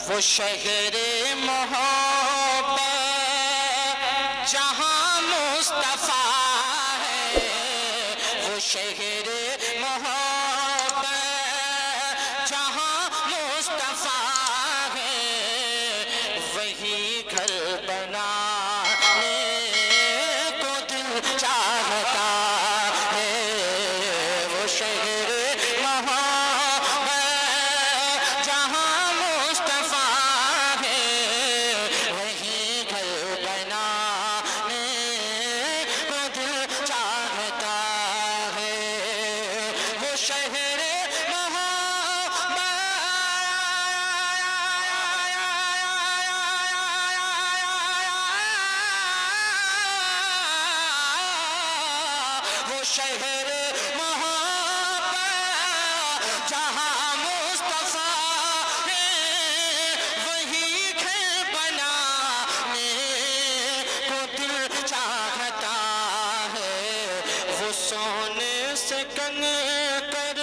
وہ شہر محبت جہاں مصطفیٰ ہے، وہ شہر محبت جہاں مصطفیٰ ہے، وہی گھر بنانے کو دل چاہتا ہے، وہ شہر محبت جہاں مصطفیٰ ہے، وہی گھر بنانے کو دل چاہتا ہے، وہ شہر وہ شہر محبت جہاں مصطفیٰ ہے، وہی گھر بنانے کو دل چاہتا ہے، وہ سونے سے کن کر،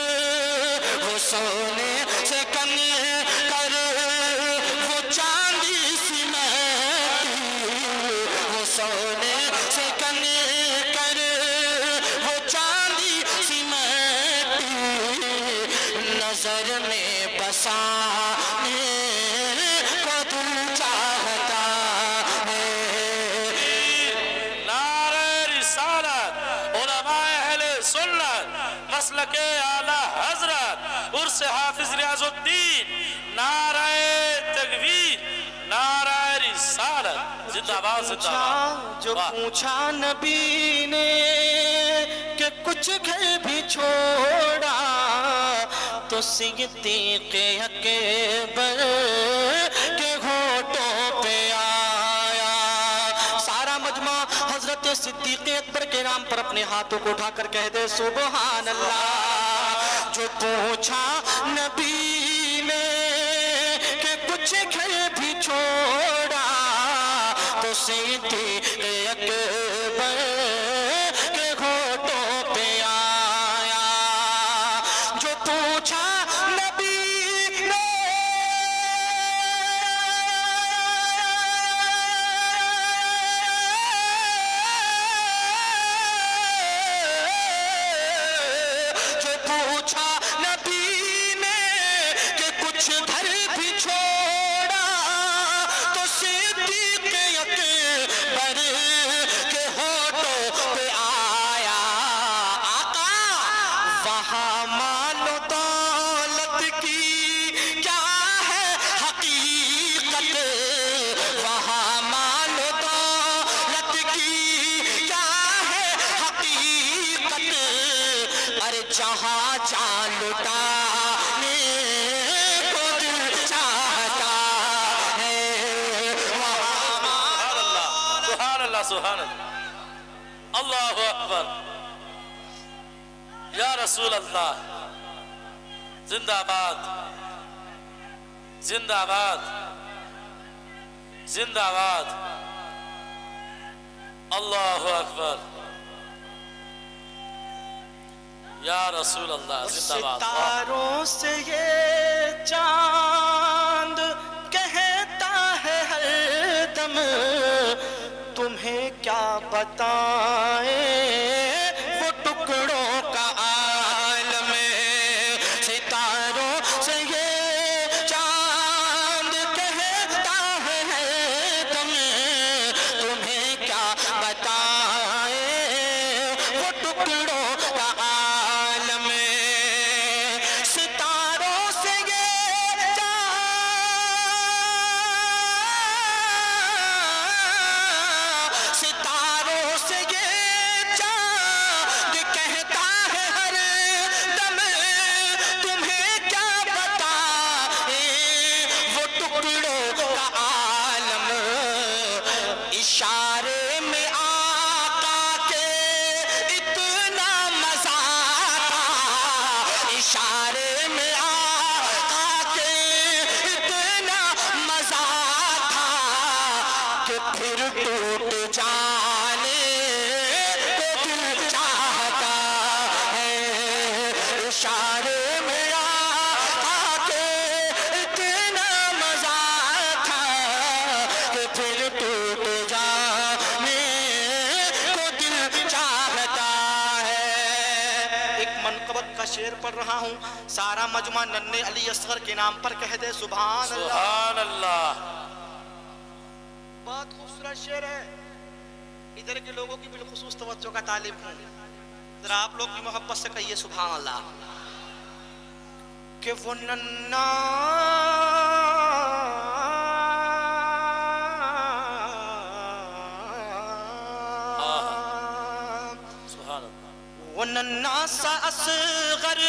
وہ سونے سے کن کر، وہ چاندی سی مہتی، وہ سونے سے کن کر، وہ چاندی سی مہتی، نظر میں بسانے کو دل چاہتا ہے۔ نعرہ رسالت، علماء اہل سنت، مسلک اعلیٰ حضرت، عرس حافظ ریاض الدین، نعرہ تکبیر، نعرہ رسالت، زندہ باد زندہ باد۔ جو واہ۔ پوچھا نبی نے کہ کچھ گھر بھی چھوڑا، تو صدیق اکبر کے ہونٹوں پہ آیا۔ سارا مجمع حضرت صدیق اکبر کے نام پر اپنے ہاتھوں کو اٹھا کر کہہ دے سبحان اللہ۔ جو پوچھا نبی نے کہ کچھ گھر بھی چھوڑا، تو صدیق اکبر کے ہونٹوں پہ آیا۔ جو پوچھا نبی نے جو پوچھا نبی نے کہ کچھ گھر بھی چھوڑا، تو صدیق اکبر کے ہونٹوں پہ آیا۔ آقا وہاں مال و دولت کی کیا ہے حقیقت، وہاں مال و دولت کی کیا ہے حقیقت، ارے جہاں جان لٹانے کو دل چاہتا ہے، وہاں سبحان اللہ سبحان اللہ، اللہ اکبر، یا رسول اللہ، زندہ باد زندہ باد زندہ باد، اللہ اکبر، یا رسول اللہ، زندہ باد۔ ستاروں سے یہ چاند کہتا ہے ہر دم، تمہیں کیا بتائیں وہ ٹکڑوں کا عالم ہے۔ ستاروں سے یہ چاند کہتا ہے ہر دم، تمہیں کیا بتائیں وہ ٹکڑوں کا عالم ہے۔ ستاروں سے یہ ستاروں سے یہ چاند کہتا ہے ہر دم، تمہیں کیا بتائیں وہ ٹکڑوں کا عالم، اشارے میں آقا کے اتنا مزہ تھا، اشارے میں آقا کے اتنا مزہ تھا، کہ پھر ٹوٹ جانے کو دل چاہتا ہے، اشارے میں آقا کے اتنا مزہ وقت کا شعر پڑھ رہا ہوں، سارا مجمع ننھے علی اصغر کے نام پر کہہ دے سبحان اللہ۔ سبحان اللہ۔ بہت خوبصورت شعر ہے، ادھر کے لوگوں کی بالخصوص توجہ کا طالب ہوں، ذرا آپ لوگ بھی محبت سے کہیے سبحان اللہ۔ کہ وہ ننھا وہ ننھا سا اصغر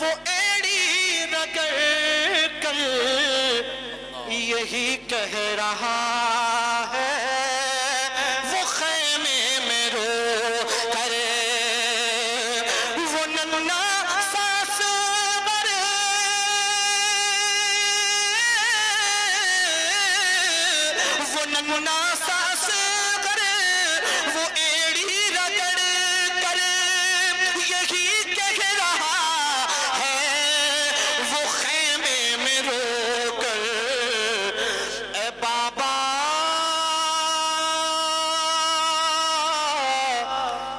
وہ ایڑی رگڑ کر یہی کہہ رہا ہے، وہ خیمے میں رو کر، وہ ننھا سا اصغر وہ ننھا سا اصغر وہ ایڑی رگڑ کر یہی کہہ رہا ہے، وہ خیمے میں رو کر، اے بابا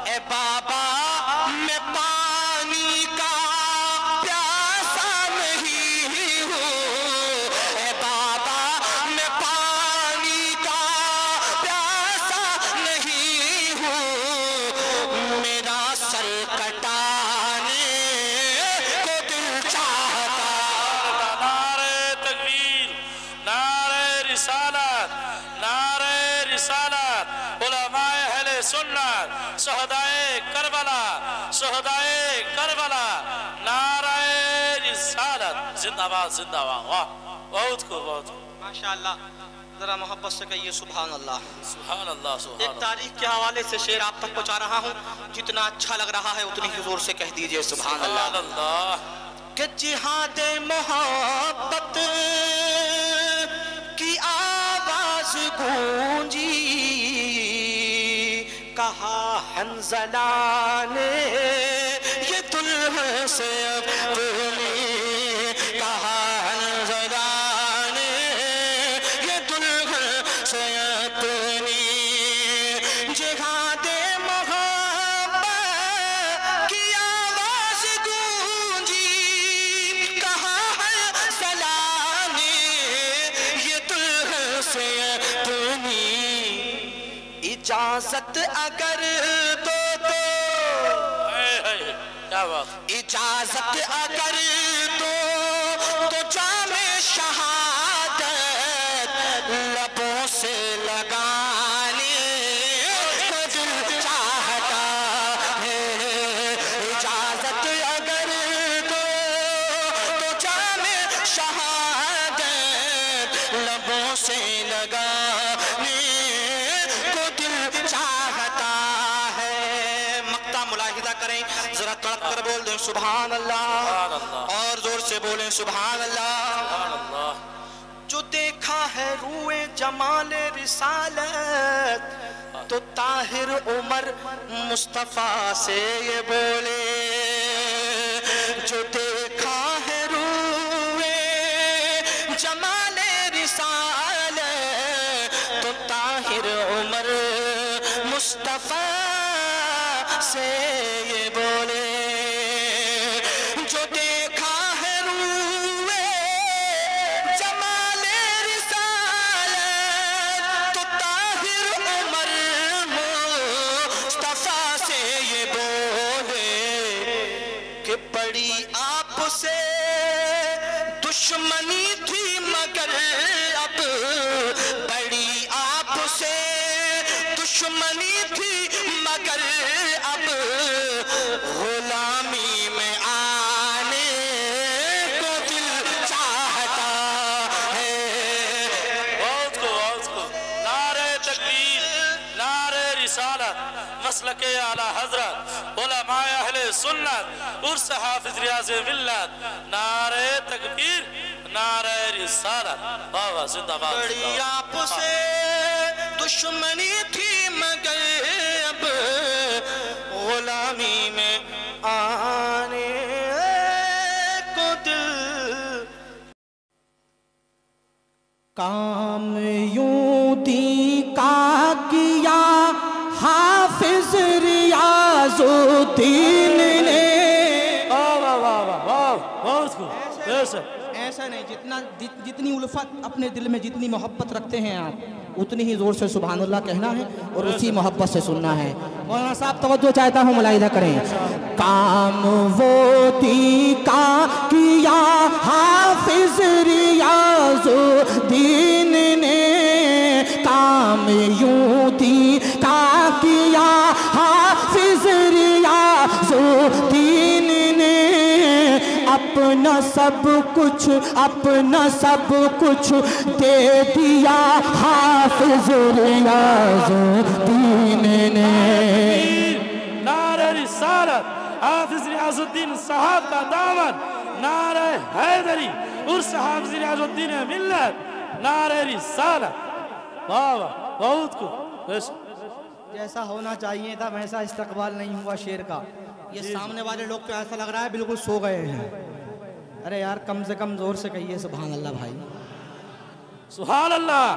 اے بابا میں پانی کا پیاسا نہیں ہوں، اے بابا میں پانی کا پیاسا نہیں ہوں، میرا سر کٹانے کو دل چاہتا۔ نعرہ تکبیر، نعرہ رسالت، نعرہ رسالت، علماء اہل سنت، شہدائے کربلا، شہدائے کربلا، نعرہ رسالت، زندہ باد زندہ باد، واہ بہت کو بہت کو، ماشاءاللہ، ذرا محبت سے کہیے سبحان اللہ۔ سبحان اللہ سبحان ایک اللہ۔ تاریخ کے حوالے سے شعر آپ تک پہنچا رہا ہوں، جتنا اچھا لگ رہا ہے اتنی ہی زور سے کہہ دیجئے سبحان سبحان اللہ۔ اللہ۔ کہ جہاد محبت کی آواز گونجی، کہا حنظلہ نے یہ دلہن سے اپنی، کہا حنظلہ نے یہ دلہن سے اپنی، جہاد محبت کی آواز گونجی، کہا حنظلہ نے یہ دلہن سے اپنی، اجازت اگر دو کیا بات، اجازت اگر دو تو جام شہادت لبوں سے لگانے کو دل چاہتا ہے، اجازت اگر دو تو جام شہادت لبوں سے لگانے کو دل چاہتا ہے۔ مقطع ملاحظہ کریں، ذرا تڑپ کر بول دیں سبحان اللہ، سبحان اللہ، اور زور سے بولیں سبحان اللہ۔ سبحان اللہ۔ جو دیکھا ہے روئے جمال رسالت تو طاہر عمر مصطفیٰ سے یہ بولے، جو دیکھا ہے روئے جمال رسالت تو طاہر عمر مصطفیٰ سے یہ بولے، جو دیکھا ہے روئے جمال رسالت تو طاہر عمر مصطفیٰ سے یہ بولے، کہ بڑی آپ سے دشمنی تھی مگر اب، بڑی آپ سے دشمنی تھی مگر اب غلامی میں آنے کو دل چاہتا ہے۔ بہت کو، نعرہ تکبیر، نعرہ رسالت، مسلک اعلیٰ حضرت، علماء اہل سنت، عرس حافظ ریاض ملت، نعرہ تکبیر، نعرہ رسالت، بابا زندہ باد۔ بڑی آپ سے دشمنی تھی مگر اب غلامی میں آنے کو دل، کام یوں دین کا کیا حافظ ریاض الدین ایسا نہیں، جتنی الفت اپنے دل میں جتنی محبت رکھتے ہیں آپ اتنی ہی زور سے سبحان اللہ کہنا ہے اور اسی محبت سے سننا ہے۔ مولانا صاحب توجہ چاہتا ہوں، ملاحظہ کریں۔ کام وہ دی کا کیا حافظ ریاض الدین نے، کام یوں دی کا کیا حافظ ریاض الدین نے، اپنا سب کچھ دے دیا حافظ ریاض الدین نے۔ نعرہ رسالت حافظ ریاض الدین صاحب کا دامن، نعرہ حیدری عرس حافظ ریاض الدین ملت، نعرہ رسالت۔ واہ واہ، بہت کو جیسا ہونا چاہیے تھا ویسا استقبال نہیں ہوا شعر کا۔ یہ سامنے والے لوگ تو ایسا لگ رہا ہے بالکل سو گئے ہیں۔ ارے یار کم سے کم زور سے کہیے سبحان اللہ بھائی، سبحان اللہ،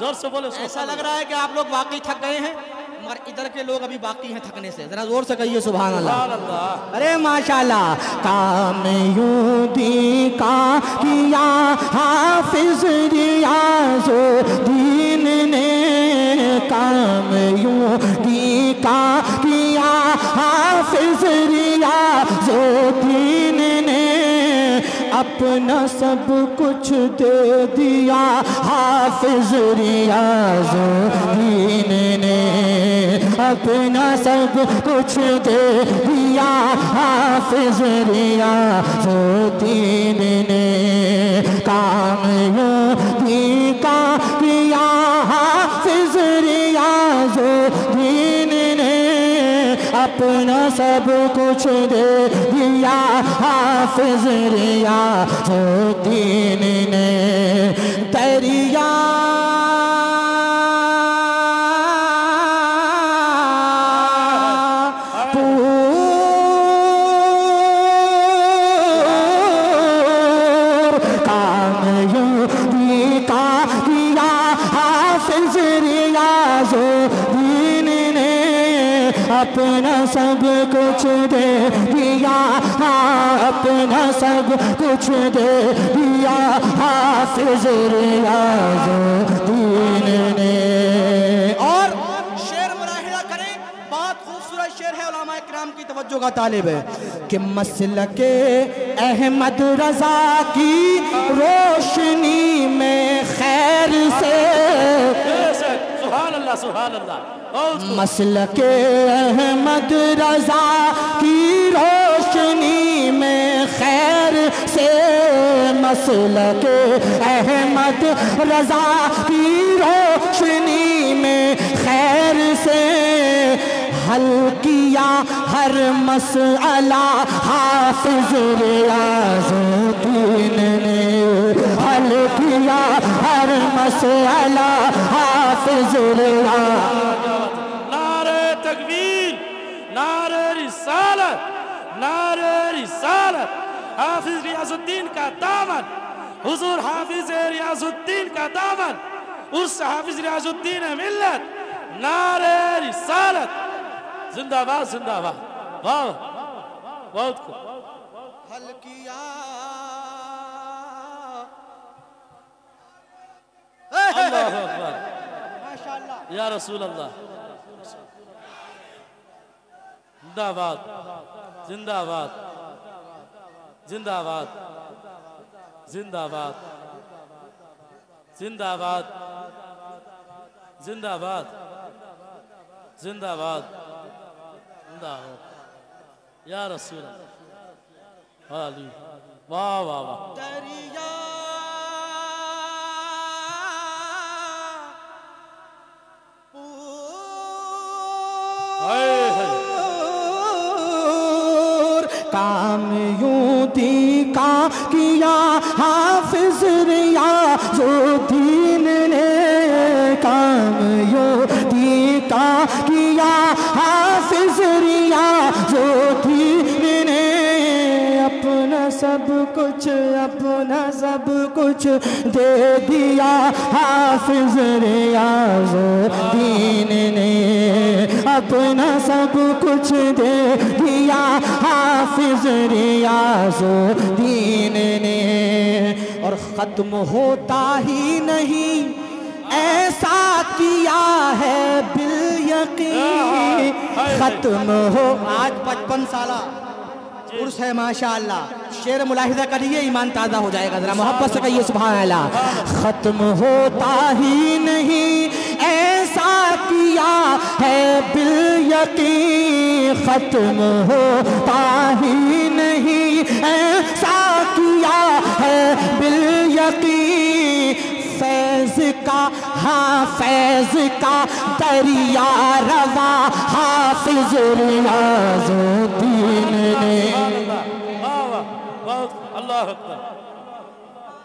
زور سے بولے۔ ایسا لگ رہا ہے کہ آپ لوگ واقعی تھک گئے ہیں مگر ادھر کے لوگ ابھی باقی ہیں تھکنے سے، ذرا زور سے کہیے سبحان اللہ۔ ارے ماشاءاللہ، کام یوں دی کا کیا حافظ ریاض الدین نے، کام یوں دی کا کیا حافظ ریاض الدین نے، اپنا سب کچھ دے دیا حافظ ریاض الدین نے، اپنا سب کچھ دے دیا حافظ ریاض الدین نے، کام یوں دی کا کیا حافظ ریاض الدین نے، اپنا سب کچھ دے دیا حافظ ریاض الدین نے۔ دریا اپنا سب کچھ دے دیا، اپنا سب کچھ دے دیا حافظ ریاض الدین نے۔ اور شعر ملاحظہ کریں، بہت خوبصورت شعر ہے، علماء اکرام کی توجہ کا طالب ہے کہ مسلک احمد رضا کی روشنی میں خیر سے، سبحان اللہ سبحان اللہ، مسلک احمد رضا کی روشنی میں خیر سے، مسلک احمد رضا کی روشنی میں خیر سے، حل کیا ہر مسئلہ حافظ ریاض الدین نے، حل کیا ہر مسئلہ حافظ ریاض۔ نعرہ تکبیر، نعرہ رسالت، نعرہ رسالت، حافظ ریاض الدین کا دامن، حضور حافظ ریاض الدین کا دامن، اس حافظ ریاض الدین ملت، نعرہ رسالت، زندہ باد زندہ باد۔ واہ بہت کو حل کیا اللہ اکبر، یا رسول اللہ، زندہ باد زندہ باد زندہ باد زندہ باد زندہ باد زندہ باد زندہ باد زندہ باد، یا رسول اللہ، علی واہ واہ واہ۔ دریا کام یوں دی کا کیا حافظ ریاض الدین نے، کام یوں دی کا کیا حافظ ریاض الدین نے، اپنا سب کچھ اپنا سب کچھ دے دیا حافظ ریاض الدین نے اپنا سب کچھ دے دیا حافظ ریاض الدین نے اور ختم ہوتا ہی نہیں ایسا کیا ہے بالیقین ختم ہو آج 55 سالہ عرس ہے ماشاءاللہ شعر ملاحظہ کریے ایمان تازہ ہو جائے گا ذرا محبت سے کہیے سبحان اللہ ختم ہوتا ہی نہیں ایسا کیا ہے بالیقین ختم ہوتا ہی نہیں ایسا کیا ہے بالیقین فیض کا ہاں فیض کا دریا روا حافظ ریاض الدین نے اللہ اکبر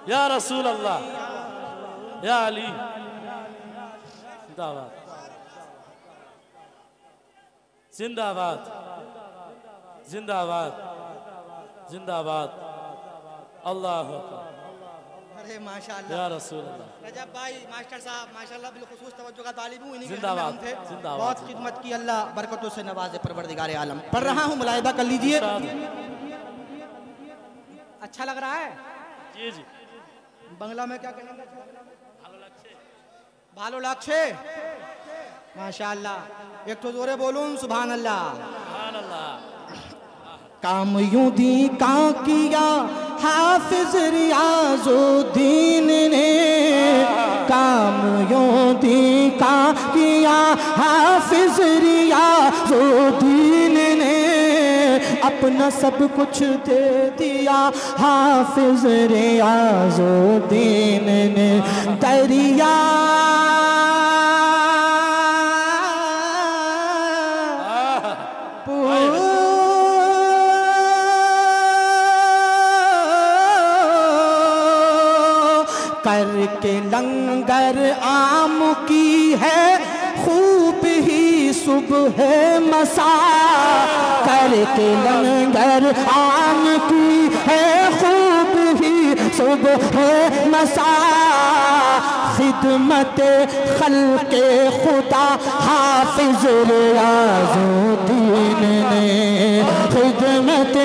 یا رسول اللہ یا علی زندہ باد زندہ باد زندہ باد زندہ باد اللہ اکبر ارے ماشاءاللہ یا رسول اللہ رجب بھائی ماسٹر صاحب ماشاءاللہ بالخصوص توجہ کا طالب ہوں انہی کے زندہ باد، ہم تھے زندہ باد۔ بہت خدمت کی اللہ برکتوں سے نوازے پروردگار عالم پڑھ رہا ہوں ملاحظہ کر لیجئے اچھا لگ رہا ہے جی جی بنگلہ میں کیا کہیں گے بھالو لاکھے ماشاءاللہ ایک تو زورے بولوں سبحان اللہ سبحان اللہ کام یوں دی کام کیا حافظ ریاض الدین نے کام یوں دی کام کیا حافظ ریاض الدین نے اپنا سب کچھ دے دیا حافظ ریاض الدین نے دریا کر کے لنگر عام کی ہے خوب ہی صبح مساء کر کے لنگر عام کی ہے خوب ہی صبح مساء خدمت خلق خدا حافظ ریاض الدین نے خدمت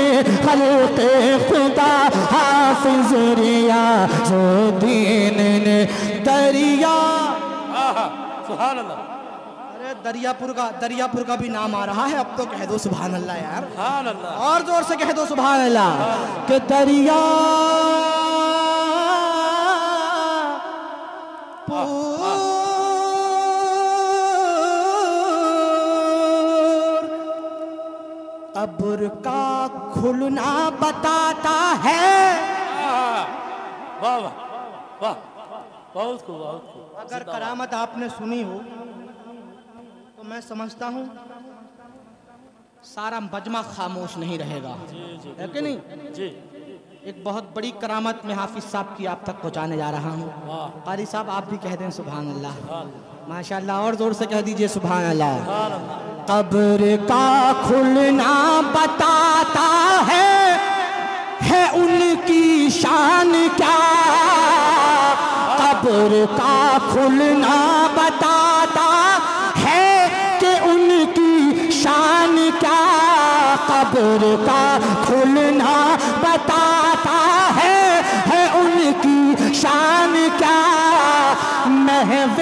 خلق خدا حافظ ریاض الدین نے دریا سبحان اللہ ارے دریا پور کا بھی نام آ رہا ہے اب تو کہہ دو سبحان اللہ یار سبحان اللہ اور زور سے کہہ دو سبحان اللہ کہ دریا قبر کا کھلنا بتاتا ہے واہ واہ واہ بہت خوب بہت خوب اگر کرامت آپ نے سنی ہو تو میں سمجھتا ہوں سارا مجمع خاموش نہیں رہے گا ہے کہ نہیں جی ایک بہت بڑی کرامت میں حافظ صاحب کی آپ تک پہنچانے جا رہا ہوں واہ قاری صاحب آپ بھی کہہ دیں سبحان اللہ سبحان ماشاءاللہ اور زور سے کہہ دیجئے سبحان اللہ اللہ قبر کا کھلنا بتاتا ہے ان کی شان کیا قبر کا کھلنا بتاتا ہے کہ ان کی شان کیا قبر کا کھلنا بتاتا ہے ان کی شان کیا محو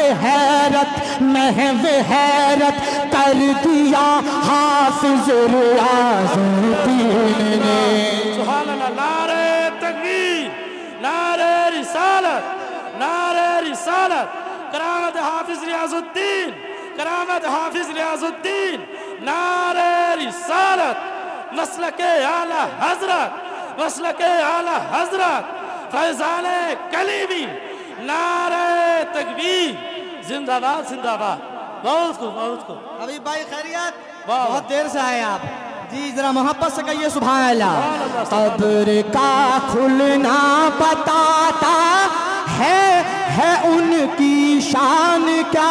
حیرت کر دیا حافظ ریاض الدین نے سبحان اللہ نعرہ تکبیر نعرہ رسالت کرامت حافظ ریاض الدین کرامت حافظ ریاض الدین نعرہ رسالت مسلک اعلی حضرت فیضان کلیمی نعرہ تکبیر زندہ باد زندہ باد بہت خوب بہت خوب حبیب بھائی خیریت واہ بہت دیر سے آئے آپ جی ذرا محبت سے کہیے سبحان اللہ قبر کا کھلنا بتاتا ہے ان کی شان کیا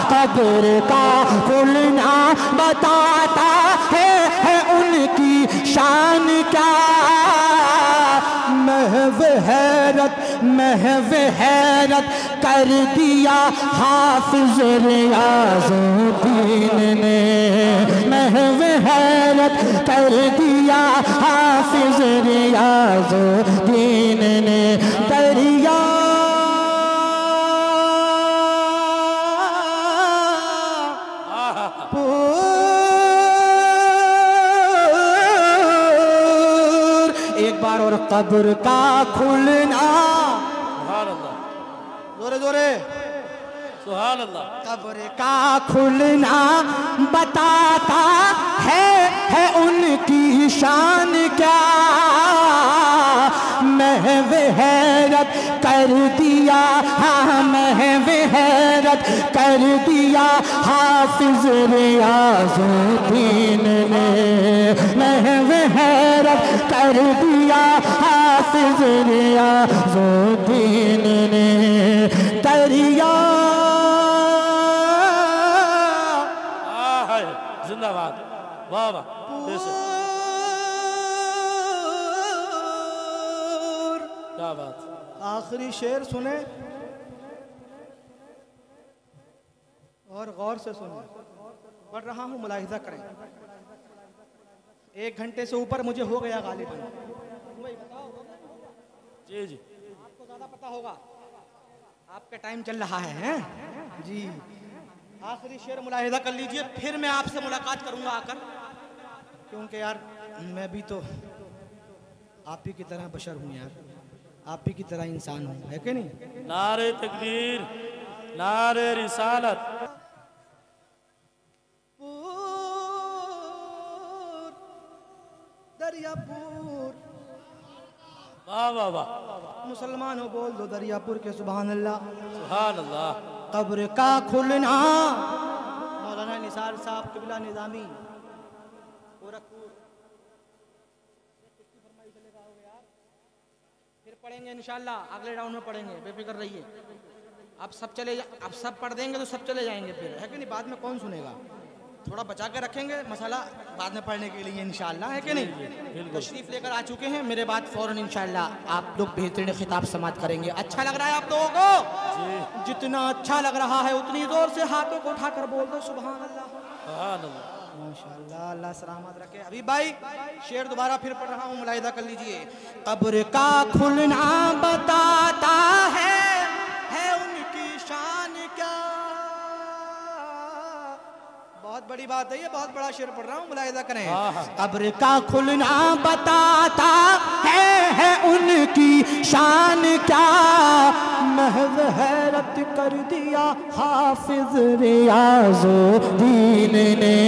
قبر کا کھلنا بتاتا ہے ان کی شان کیا محو حیرت کر دیا حافظ ریاض الدین نے، محو حیرت کر دیا حافظ ریاض الدین نے، دریا ایک بار اور قبر کا کھلنا، سبحان اللہ، زورے زورے، سبحان اللہ، قبر کا کھلنا بتاتا ہے ان کی شان کیا، محو حیرت کر دیا، ہاں محو حیرت کر دیا حافظ ریاض الدین نے، محو حیرت کر دیا حافظ ریاض الدین نے، دریا زندہ باد، واہ واہ، بے شک، کیا بات۔ آخری شعر سنیں اور غور سے سنیں، پڑھ رہا ہوں ملاحظہ کریں، 1 گھنٹے سے اوپر مجھے ہو گیا غالباً، جی جی، آپ کو زیادہ پتہ ہوگا، آپ کا ٹائم چل رہا ہے جی۔ آخری شعر ملاحظہ کر لیجئے، پھر میں آپ سے ملاقات کروں گا آ کر، کیونکہ یار میں بھی تو آپ ہی کی طرح بشر ہوں یار، آپ ہی کی طرح انسان ہوں، ہے کہ نہیں؟ نعرہ تکبیر، نعرہ رسالت، دریا پور، واہ واہ واہ، مسلمانوں بول دو دریا پور کے سبحان اللہ۔ سبحان اللہ، قبر کا کھلنا، مولانا نثار صاحب قبلہ نظامی گورکھپور، پھر پڑھیں گے انشاءاللہ، اگلے راؤنڈ میں پڑھیں گے، بے فکر رہیے، اب سب پڑھ دیں گے تو سب چلے جائیں گے پھر، ہے کہ نہیں؟ بعد میں کون سنے گا، تھوڑا بچا کے رکھیں گے مسئلہ بعد میں پڑھنے کے لیے انشاءاللہ، ہے کہ نہیں؟ تشریف لے کر آ چکے ہیں، میرے بعد فوراً انشاءاللہ آپ لوگ بہترین خطاب سماعت کریں گے۔ اچھا لگ رہا ہے آپ لوگوں کو؟ جتنا اچھا لگ رہا ہے اتنی زور سے ہاتھوں کو اٹھا کر بول دو سبحان اللہ، سبحان اللہ، ماشاءاللہ، اللہ سلامت رکھے۔ ابھی بھائی شعر دوبارہ پھر پڑھ رہا ہوں، ملاحظہ کر لیجئے۔ قبر کا کھلنا بتاتا ہے ان کی شان کیا، بہت بڑی بات ہے، یہ بہت بڑا شعر پڑھ رہا ہوں، ملاحظہ کریں۔ قبر کا کھلنا بتاتا ہے ان کی شان کیا، محو حیرت کر دیا حافظ ریاض الدین نے،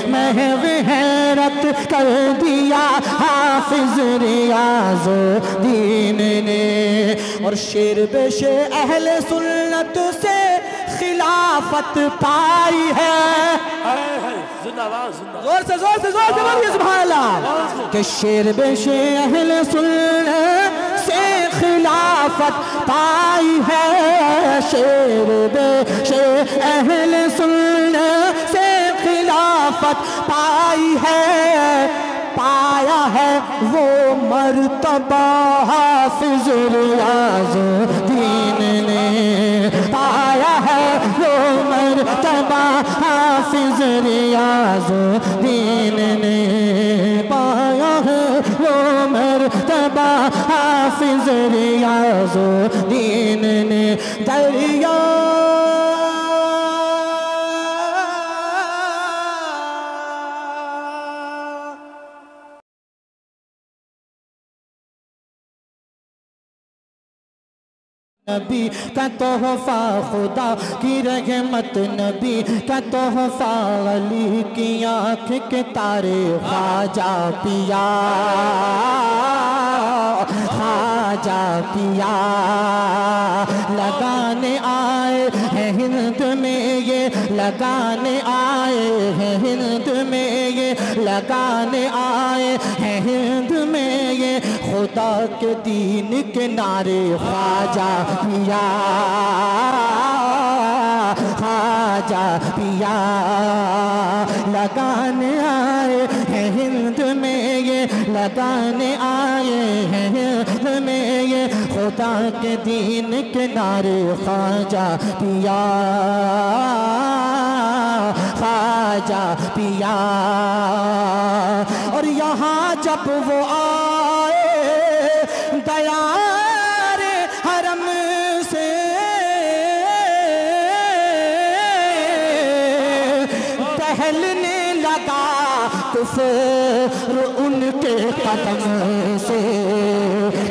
محو حیرت کر دیا حافظ ریاض الدین نے، اور شعر بے شعر اہل سنت سے خلافت پائی ہے، زندہ باد، زندہ، زور سے زور سے زور سے بولیے سبحان اللہ، کہ شعر بے شعر اہل سنت سے خلافت پائی ہے، شعر بے شعر اہل سنت سے خلافت پائی ہے، پایا ہے وہ مرتبہ حافظ ریاض الدین نے، پایا ہے وہ مرتبہ حافظ ریاض الدین نے، پایا ہے وہ مرتبہ حافظ ریاض الدین نے، دریا نبی کا تحفہ خدا کی رحمت، نبی کا تحفہ علی کی آنکھ کے تارے، خواجہ پیا خواجہ پیا لگانے آئے ہیں ہند میں، یہ لگانے آئے ہیں ہند میں، یہ لگانے آئے ہیں ہند میں، یہ خدا کے دین کے نعرے، خواجہ پیا خواجہ پیا لگانے آئے ہیں ہند میں، یہ لگانے آئے ہیں ہند میں، یہ خدا کے دین کے نعرے خواجہ پیا خواجہ پیا اور یہاں جب وہ آئے دیار حرم سے ٹہلنے لگا کفر ان کے قدم سے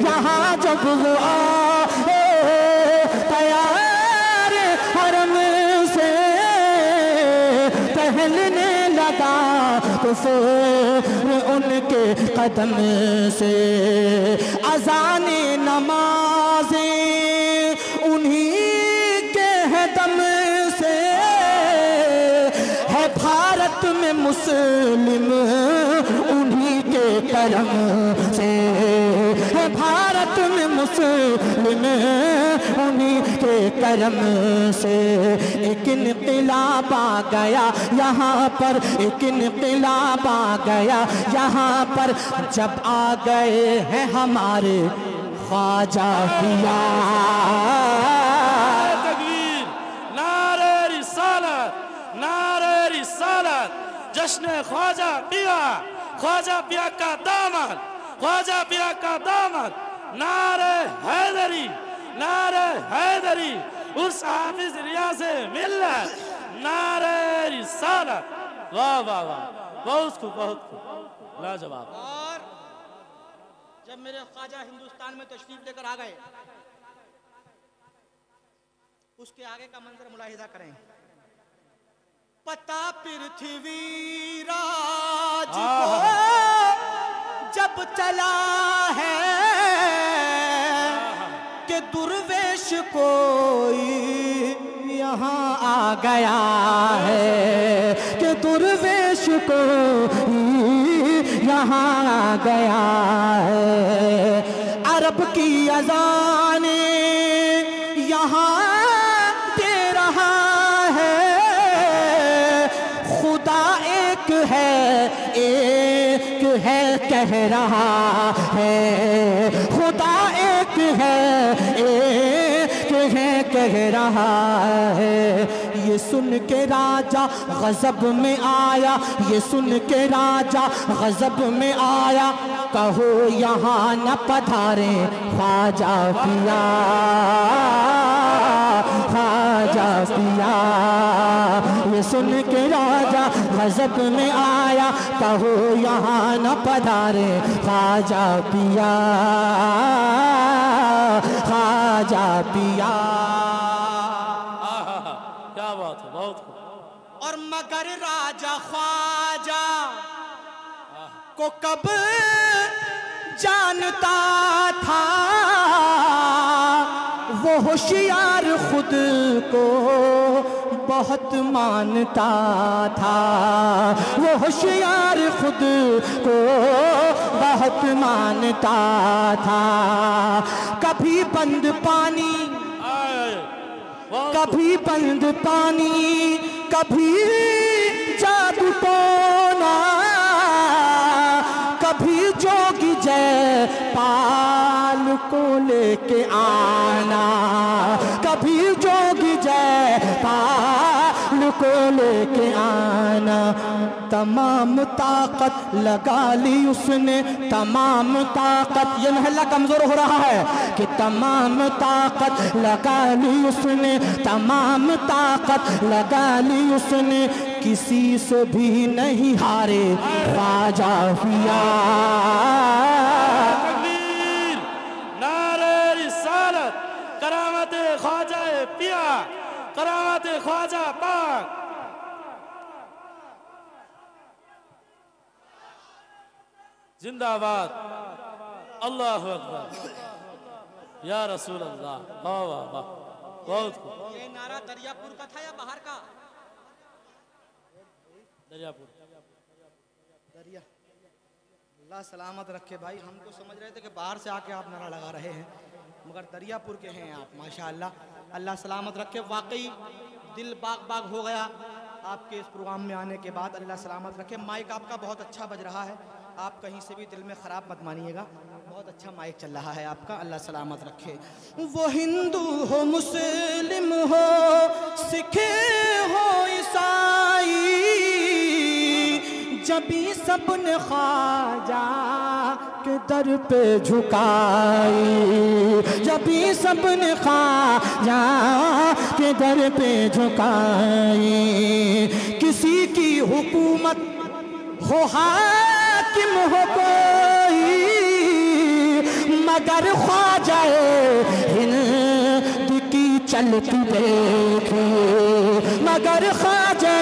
یہاں جب وہ آئے دیار حرم سے ٹہلنے لگا کفر ان کے قدم سے اذان نمازیں انہی کے دم سے ہے بھارت میں مسلم انہی کے کرم سے ہے بھارت میں مسلم انہی کے کرم سے ایک انقلاب آ گیا یہاں پر ایک انقلاب آ گیا یہاں پر جب آ گئے ہیں ہمارے خواجہ پیا تکبیر نعرہ رسالت نعرہ رسالت جشن خواجہ پیا کا دامن خواجہ پیا کا دامن نعرہ حیدری اس حافظ ریاض ملت نعرہ رسالت واہ واہ واہ بہت خوب لاجواب اور جب میرے خواجہ ہندوستان میں تشریف لے کر آ گئے اس کے آگے کا منظر ملاحظہ کریں پتا پرتھوی راج کو جب چلا ہے کہ درویش کوئی یہاں آ گیا ہے کہ درویش کوئی یہاں آ گیا ہے عرب کی اذانیں یہاں دے رہا ہے خدا ایک ہے کہہ رہا ہے خدا ایک ہے کہہ رہا ہے یہ سن کے راجہ غضب میں آیا یہ سن کے راجہ غضب میں آیا کہو یہاں نہ پدھارے خواجہ پیا خواجہ پیا یہ سن کے راجہ غضب میں آیا کہو یہاں نہ پدھارے خواجہ پیا خواجہ پیا کیا بات ہے بہت خوب اور مگر راجہ خواجہ کو کب جانتا تھا وہ ہوشیار خود کو بہت مانتا تھا وہ ہوشیار خود کو بہت مانتا تھا کبھی بند پانی کبھی بند پانی کبھی جادو ٹونا کبھی جوگی جے پال کو لے کے آنا کبھی جوگی جے پال کو لے کے آنا تمام طاقت لگا لی اس نے تمام طاقت یہ محلہ کمزور ہو رہا ہے کہ تمام طاقت لگا لی اس نے تمام طاقت لگا لی اس نے کسی سے بھی نہیں ہارے خواجہ پیا تکبیر نعرہ رسالت کرامت خواجہ پیا کرامت خواجہ پاک زندہ آباد اللہ اکبر یا رسول اللہ واہ واہ واہ بہت خوب یہ نعرہ دریا پور کا تھا یا باہر کا دریا پور دریا اللہ سلامت رکھے بھائی ہم کو سمجھ رہے تھے کہ باہر سے آ کے آپ نعرہ لگا رہے ہیں مگر دریا پور کے ہیں آپ ماشاءاللہ اللہ سلامت رکھے واقعی دل باغ باغ ہو گیا آپ کے اس پروگرام میں آنے کے بعد اللہ سلامت رکھے مائک آپ کا بہت اچھا بج رہا ہے آپ کہیں سے بھی دل میں خراب مت مانیے گا بہت اچھا مائک چل رہا ہے آپ کا، اللہ سلامت رکھے۔ وہ ہندو ہو مسلم ہو سکھ ہو عیسائی، جبھی سب نے خواجہ کے در پہ جھکائی، جبھی سب نے خواجہ کے در پہ جھکائی۔ کسی کی حکومت ہو حاکم ہو کوئی، مگر خواجہ ہند کی چلتی دیکھی، مگر خواجہ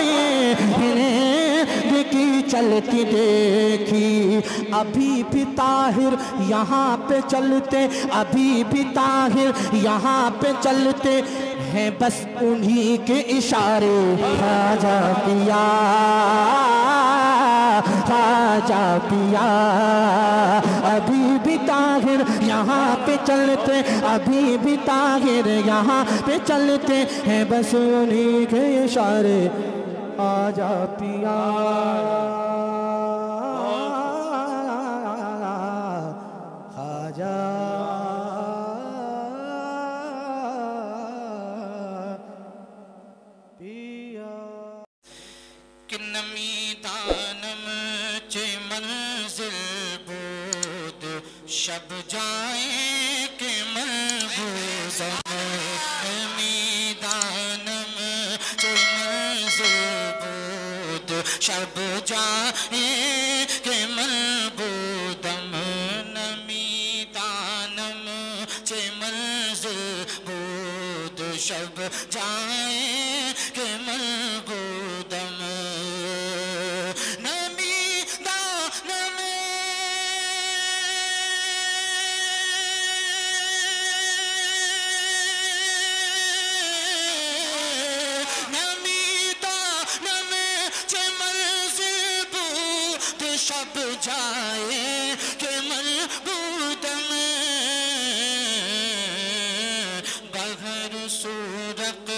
ہند کی چلتی دیکھی۔ ابھی بھی طاہر یہاں پہ چلتے، ابھی بھی طاہر یہاں پہ چلتے ہیں، بس انہی کے اشارے خواجہ پیا، خواجہ پیا۔ ابھی بھی طاہر یہاں پہ چلتے، ابھی بھی طاہر یہاں پہ چلتے ہیں، بس انہی کے اشارے آجا پیا، خواجہ پیا۔ کہ نمی دانم چے منزل بود، شب جائیں کہ مربوزم، نمی دانم چے منزل بود، شب جائیں کہ مربودم، نمی دانم چے منزل بود، شب جائیں کہ مربودم، نمی دانم شب جائے کہ مربودم، بغیر صورت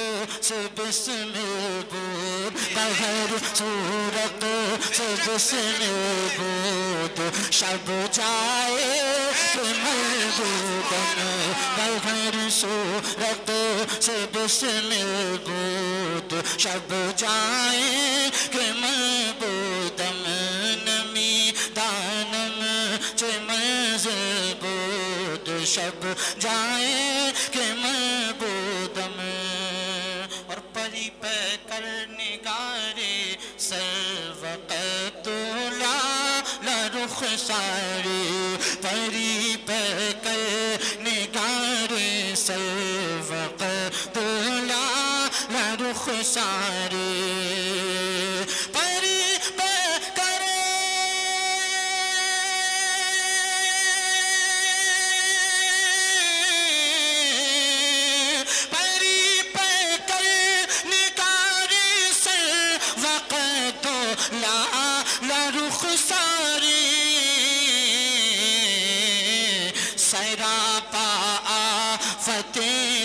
سے بسم بود، بغیر صورت سے بسم بود، شب جائے کہ مربودم، بغیر صورت سے بسم بود، شب جائے کہ مربودم، دانم چے منزل بود، شب جائیں کہ مربودم، اور پری پہ کر نگارے سر وقت رخ سارے، پری پہ کر نگارے سر وقت رخ سارے، پری پہ رخ ساری، سراپا آفت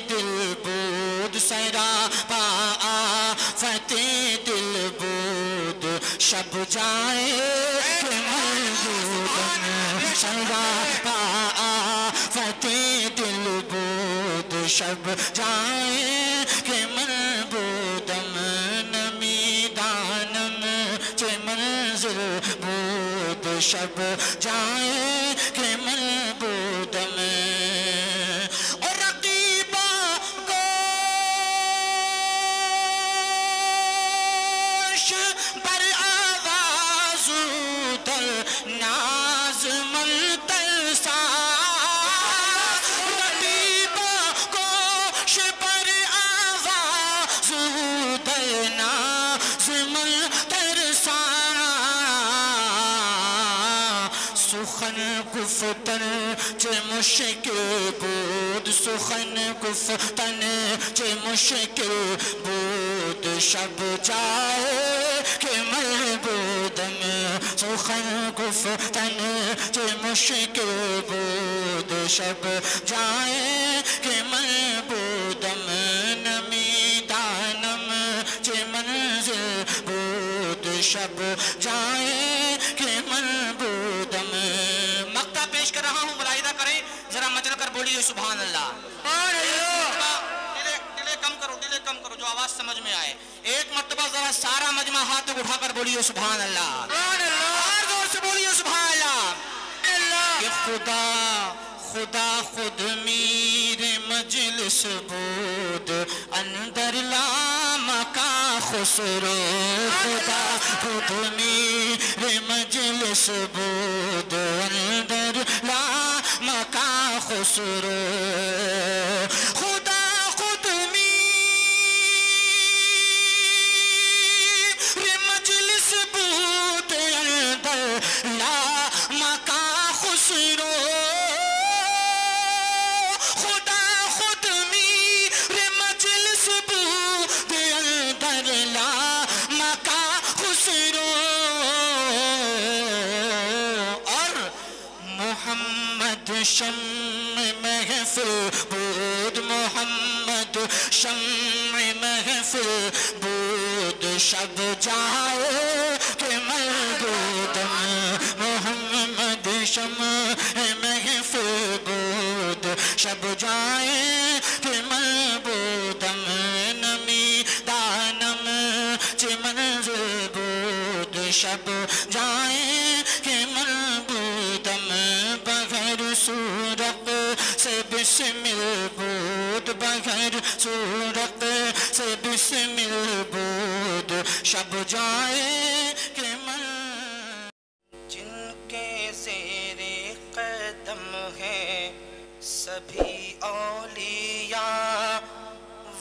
دل بود، سراپا آفت دل بود، شب جائے کہ مربودم، سراپا آفت دل بود، شب جائے کہ مربودم، نمی دانم چے منزل بود، شب جائیں کہ مربودم، اور رقیبہ گوش بر آواز در ناز ملترسا، رقیبہ گوش بر آواز در ناز ملترسا، سخن گفتن چه مشکل بود، سخن گفتن چه مشکل بود، شب جائے کہ مربودم، سخن گفتن چه مشکل بود، شب جائے کہ مربودم، نمی دانم چه منزل بود، شب جائے کہ مربودم۔ مقطع پیش کر رہا ہوں ملائدہ بولیے سبحان اللہ۔ ڈیلے کم کرو جو آواز سمجھ میں آئے۔ ایک مرتبہ ذرا سارا مجمع ہاتھ اٹھا کر بولیے سبحان اللہ، اور زور سے بولیے سبحان اللہ۔ کہ خدا خود میر مجلس بود اندر لام کا خسرو، خدا خود میر مجلس بود اندر لام کا خسرو، خدا خود میر مجلس بود اندر لام کا خسرو، شمع محفل بود محمد، شمع محفل بود شب جائے کہ ملبودم محمد، شمع محفل بود شب جائے کہ ملبودم، نمی دانم چه منزل بود شب جائے کہ ملبودم، صورت سے بسمل بود بغیر صورت سے بسمل بود شب جائے کہ من، جن کے زیر قدم ہے سبھی اولیاء،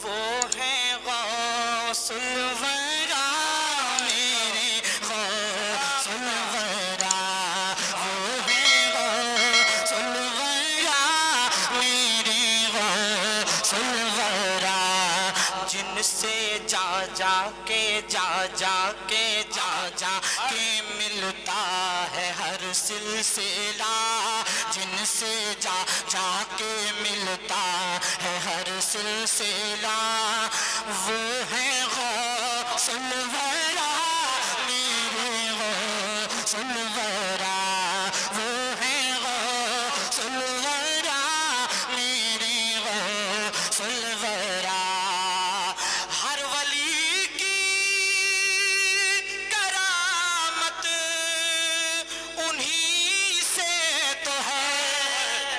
وہ ہیں غوث الورا میرے غوث الورا، وہ ہیں غوث الورا میرے غوث الورا، جن سے جا کے ملتا ہے ہر سلسلہ، جن سے جا کے ملتا ہے ہر سلسلہ، وہ ہے غوث الورا میرے غوث الورا، وہ ہے غوث الورا میرے غوث الورا، ہر ولی کی کرامت انہی سے تو ہے،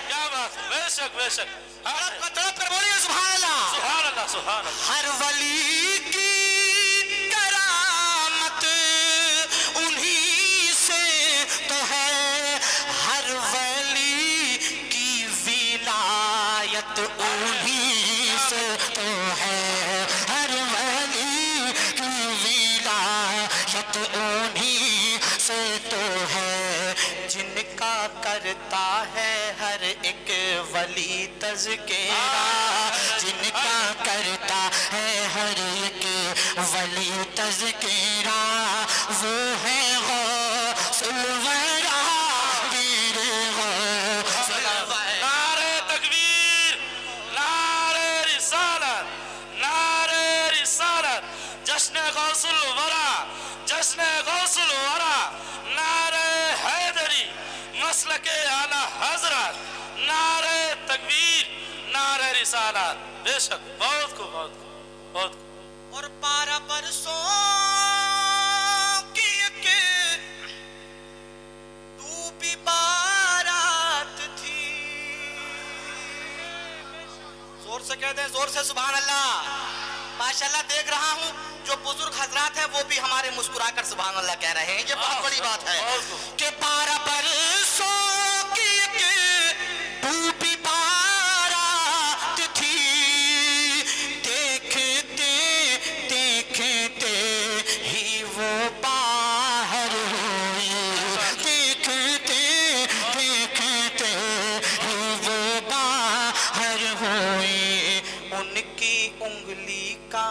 کیا بات، بے شک بے شک، طرف کر بولیے سبحان اللہ، سبحان اللہ سبحان اللہ، ہر ولی کی کرامت انہی سے تو ہے، ہر ولی کی ولایت انہی سے تو ہے، ہر ولی کی ولایت انہی سے تو ہے، جن کا کرتا ہے ہر ایک ولی تذکرہ، جن کا کرتا ہے ہر ایک ولی تذکرہ، وہ ہے غوث الورا میرے غوث الورا، نعرہ تکبیر، نعرہ رسالت، نعرہ رسالت، جشن غوث الورا، جشن غوث الورا، نعرہ حیدری، مسلک اعلیٰ حضرت، نعرہ تکبیر، نعرہ رسالت، بے شک بہت کو بہت کو بہت کو، اور 12 برسوں کی ایک ڈوبی بارات تھی، زور سے کہہ دیں، زور سے سبحان اللہ، ماشاءاللہ دیکھ رہا ہوں جو بزرگ حضرات ہیں وہ بھی ہمارے مسکرا کر سبحان اللہ کہہ رہے ہیں، یہ بہت بڑی بات ہے کہ 12 برسوں کی ایک ڈوبی بارات تھی، دیکھتے دیکھتے ہی وہ باہر ہوئی، دیکھتے دیکھتے ہی وہ باہر ہوئی، ان کی انگلی کا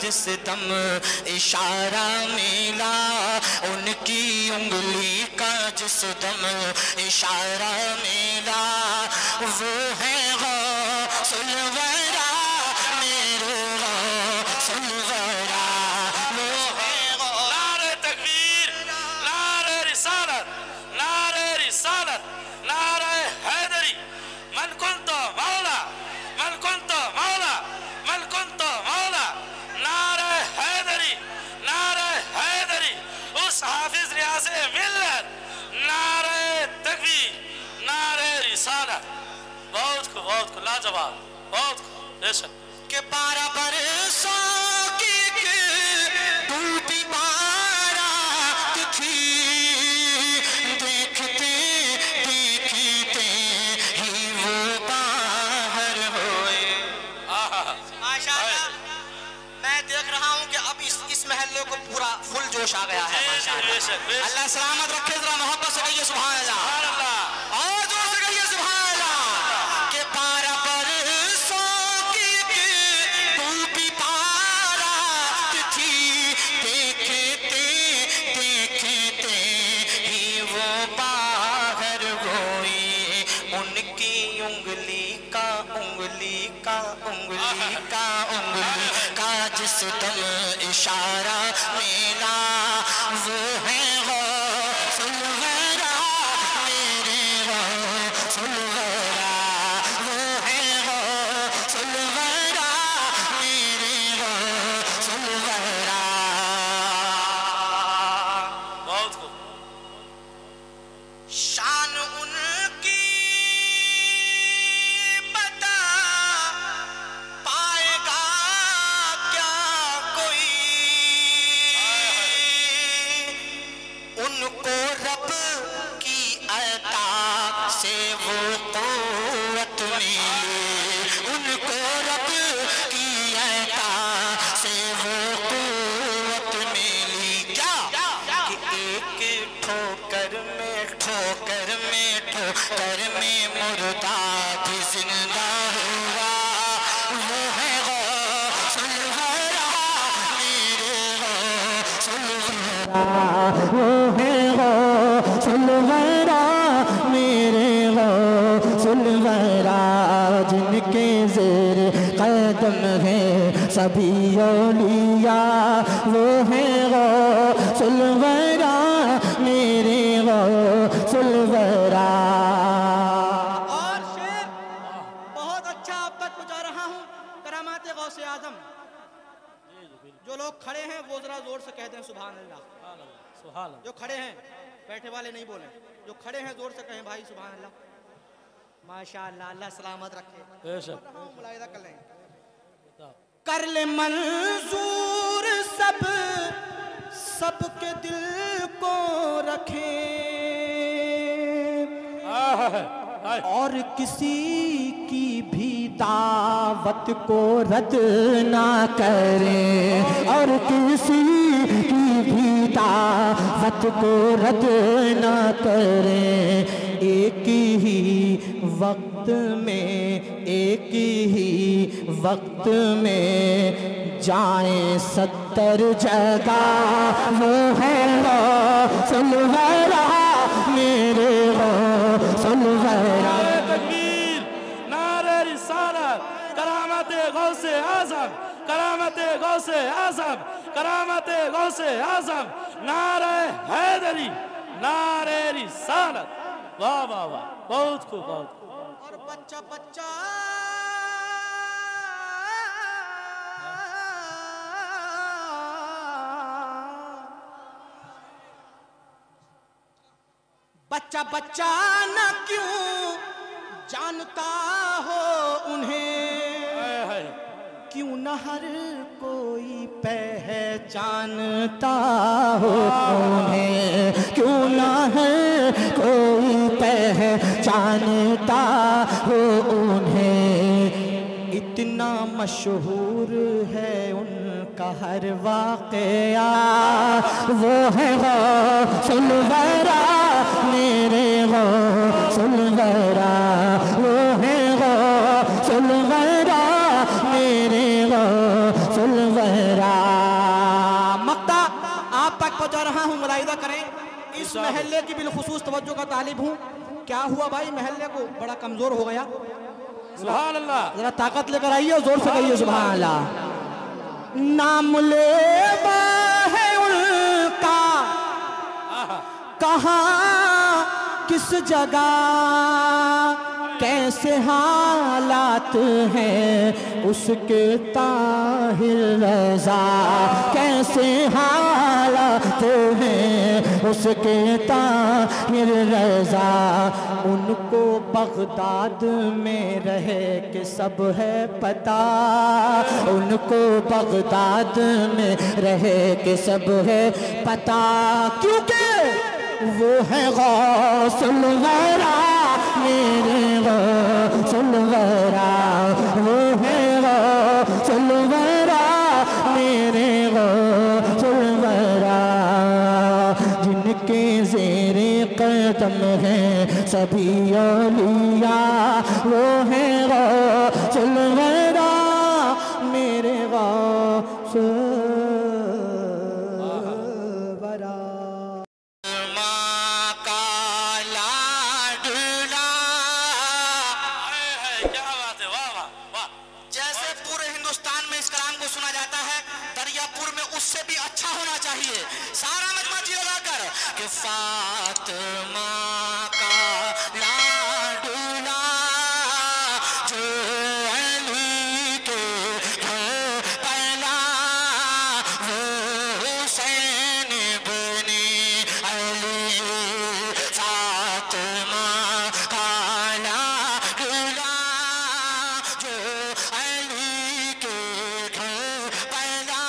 جس دم اشارہ ملا، ان کی انگلی کا جس دم اشارہ ملا، وہ ہے غوث الورا میرے غوث الورا، وہ ہے غوث، نعرہ تکبیر، نعرہ رسالت، نعرہ رسالت، نعرہ رسالت بہت کو لاجواب بہت کو بے شک کہ پارا برسوں کی ڈوبی بارات تھی دیکھتے دیکھتے ہی وہ باہر ہوئے ماشاءاللہ میں دیکھ رہا ہوں کہ اب اس محلے کو پورا فل جوش آ گیا ہے ماشاءاللہ اللہ سلامت رکھے ذرا محبت سے کہیے سبحان اللہ اور زور سے کہیے سبحان اللہ کہ پارا برسوں کی ڈوبی بارات تھی دیکھتے دیکھتے ہی وہ باہر ہوئی ان کی انگلی کا جس دم اشارہ میرا وہ ہے غوث الورا میرے غوث الورا وہ ہے غوث الورا میرے غوث الورا بہت کو شان ان کی بتا پائے گا کیا کوئی ان کو رب کی عطا سے وہ قوت ملی ان کو رب کی عطا سے وہ قوت ملی کیا کہ ایک ٹھوکر میں مردہ بھی زندہ ہوا وہ ہے غوث الورا میرے غوث الورا وہ ہے غوث الورا میرے غوث الورا جن کے زیر قدم ہے سبھی اولیاء وہ ہے غوث الورا میرے غوث الورا اور شعر بہت اچھا آپ تک پہنچا رہا ہوں کرامات غوث اعظم جو لوگ کھڑے ہیں وہ ذرا زور سے کہتے ہیں سبحان اللہ جو کھڑے ہیں بیٹھے والے نہیں بولیں جو کھڑے ہیں زور سے کہیں بھائی سبحان اللہ ماشاءاللہ اللہ سلامت رکھے بے شک ملاحظہ کر لیں کر لے منظور سب کے دل کو رکھے اور کسی کی بھی دعوت کو رد نہ کرے اور کسی کی بھی دعوت کو رد نہ کرے ایک ہی وقت میں جائیں 70 جگہ وہ ہے غوث الورا میرے غوث الورا تکبیر نعرہ رسالت کرامت غوث اعظم کرامت غوث اعظم کرامت غوث اعظم نعرہ حیدری نعرہ رسالت واہ واہ واہ بہت خوب بہت خوب اور بچہ بچہ نہ کیوں جانتا ہو انہیں کیوں نہ ہر کوئی پہچانتا ہو انہیں کیوں نہ ہر کوئی پہچانتا ہو انہیں اتنا مشہور ہے ان کا ہر واقعہ وہ ہے غوث الورا میرے غوث الورا وہ ہے غوث الورا میرے غوث الورا مقطع آپ تک پہنچا رہا ہوں ملاحظہ کریں اس محلے کی بالخصوص توجہ کا طالب ہوں کیا ہوا بھائی محلے کو بڑا کمزور ہو گیا سبحان اللہ ذرا طاقت لے کر آئیے اور زور سے کہیے سبحان اللہ نام لیوا ہے ان کا کہاں کس جگہ کیسے حالات ہیں اس کے طاہر رضا، کیسے حالات ہیں اس کے طاہر رضا، ان کو بغداد میں رہے کہ سب ہے پتہ، ان کو بغداد میں رہے کہ سب ہے پتہ، کیونکہ وہ ہے غوث الورا میرے غوث الورا، وہ ہے غوث الورا میرے غوث الورا، جن کے زیر قدم ہیں سبھی اولیاء، وہ ہے غوث الورا میرے غوث سارا مجمع جی لگا کر کہ فاطمہ کا لاڈلا جو علی کے گھر پلا، وہ حسین بن علی، فاطمہ کا لاڈلا جو علی کے گھر پلا،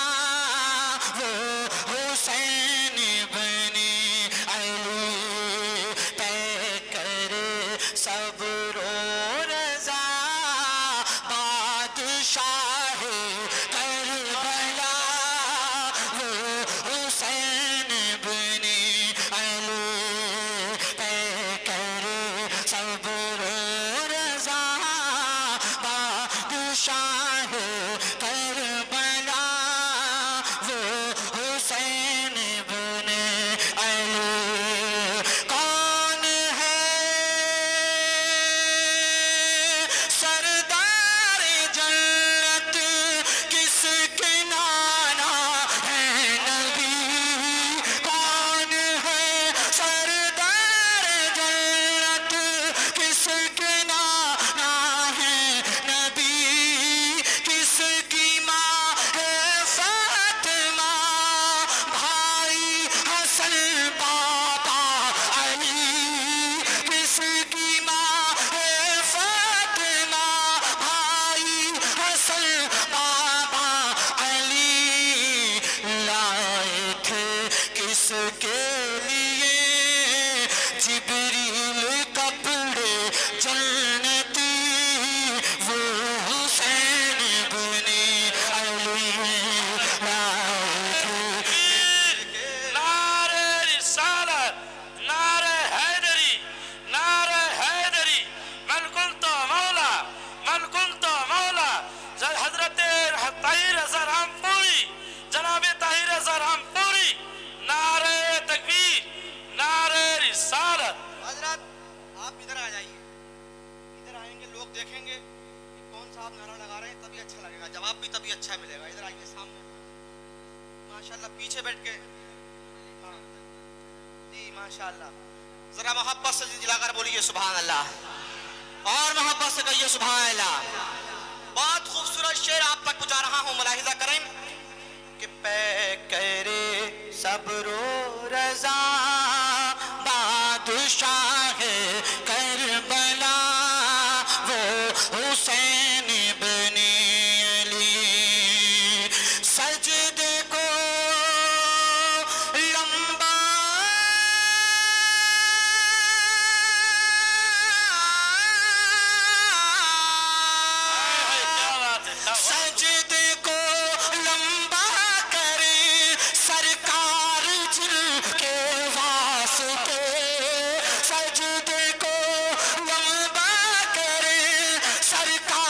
وہ حسین بن علی، پیکر صبر و رضا بادشاہ کربلا، وہ حسین بن علی، پیکر صبر و رضا بادشاہ کربلا، وہ حسین بن علی، کون ہے سردار جنت کس کے نانا ہے نبی، کون ہے سردار جنت کس کے نانا ہے نبی، کس کی ماں ہے فاطمہ بھائی حسن پاپا علی، کس کی ماں ہے فاطمہ بھائی حسن پاپا علی، لائے تھے کس کے لیے جبریل کپڑے جنتی، وہ حسین بن علی، لائے تھے نعرہ رسالت، نعرہ حیدری، نعرہ حیدری، من کنت مولا، من کنت مولا، حضرت طاہر حضر ہم پوری، جناب طاہر حضر ہم پوری، نعرہ تکبیر، نعرہ رسالت۔ حضرت آپ ادھر آ جائیے، ادھر آئیں گے لوگ دیکھیں گے کہ کون صاحب نعرہ لگا رہے ہیں، تبھی اچھا لگے گا، جواب بھی تبھی اچھا ملے گا، ادھر آئیے سامنے، ماشاءاللہ پیچھے بیٹھ کے، ہاں جی ماشاءاللہ، ذرا محبت سے جلا کر بولیے سبحان اللہ، اور محبت سے کہیے سبحان اللہ۔ بہت خوبصورت شعر آپ تک پہنچا رہا ہوں، ملاحظہ کریں کہ پیکر صبر و رضا بادشاہ کربلا، وہ حسین بن علی، سجدے کو لمبا سجدے کو لمبا کرے سرکار جن کے واسطے، سجدے کو لمبا کرے سرکار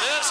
Yes.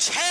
6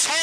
6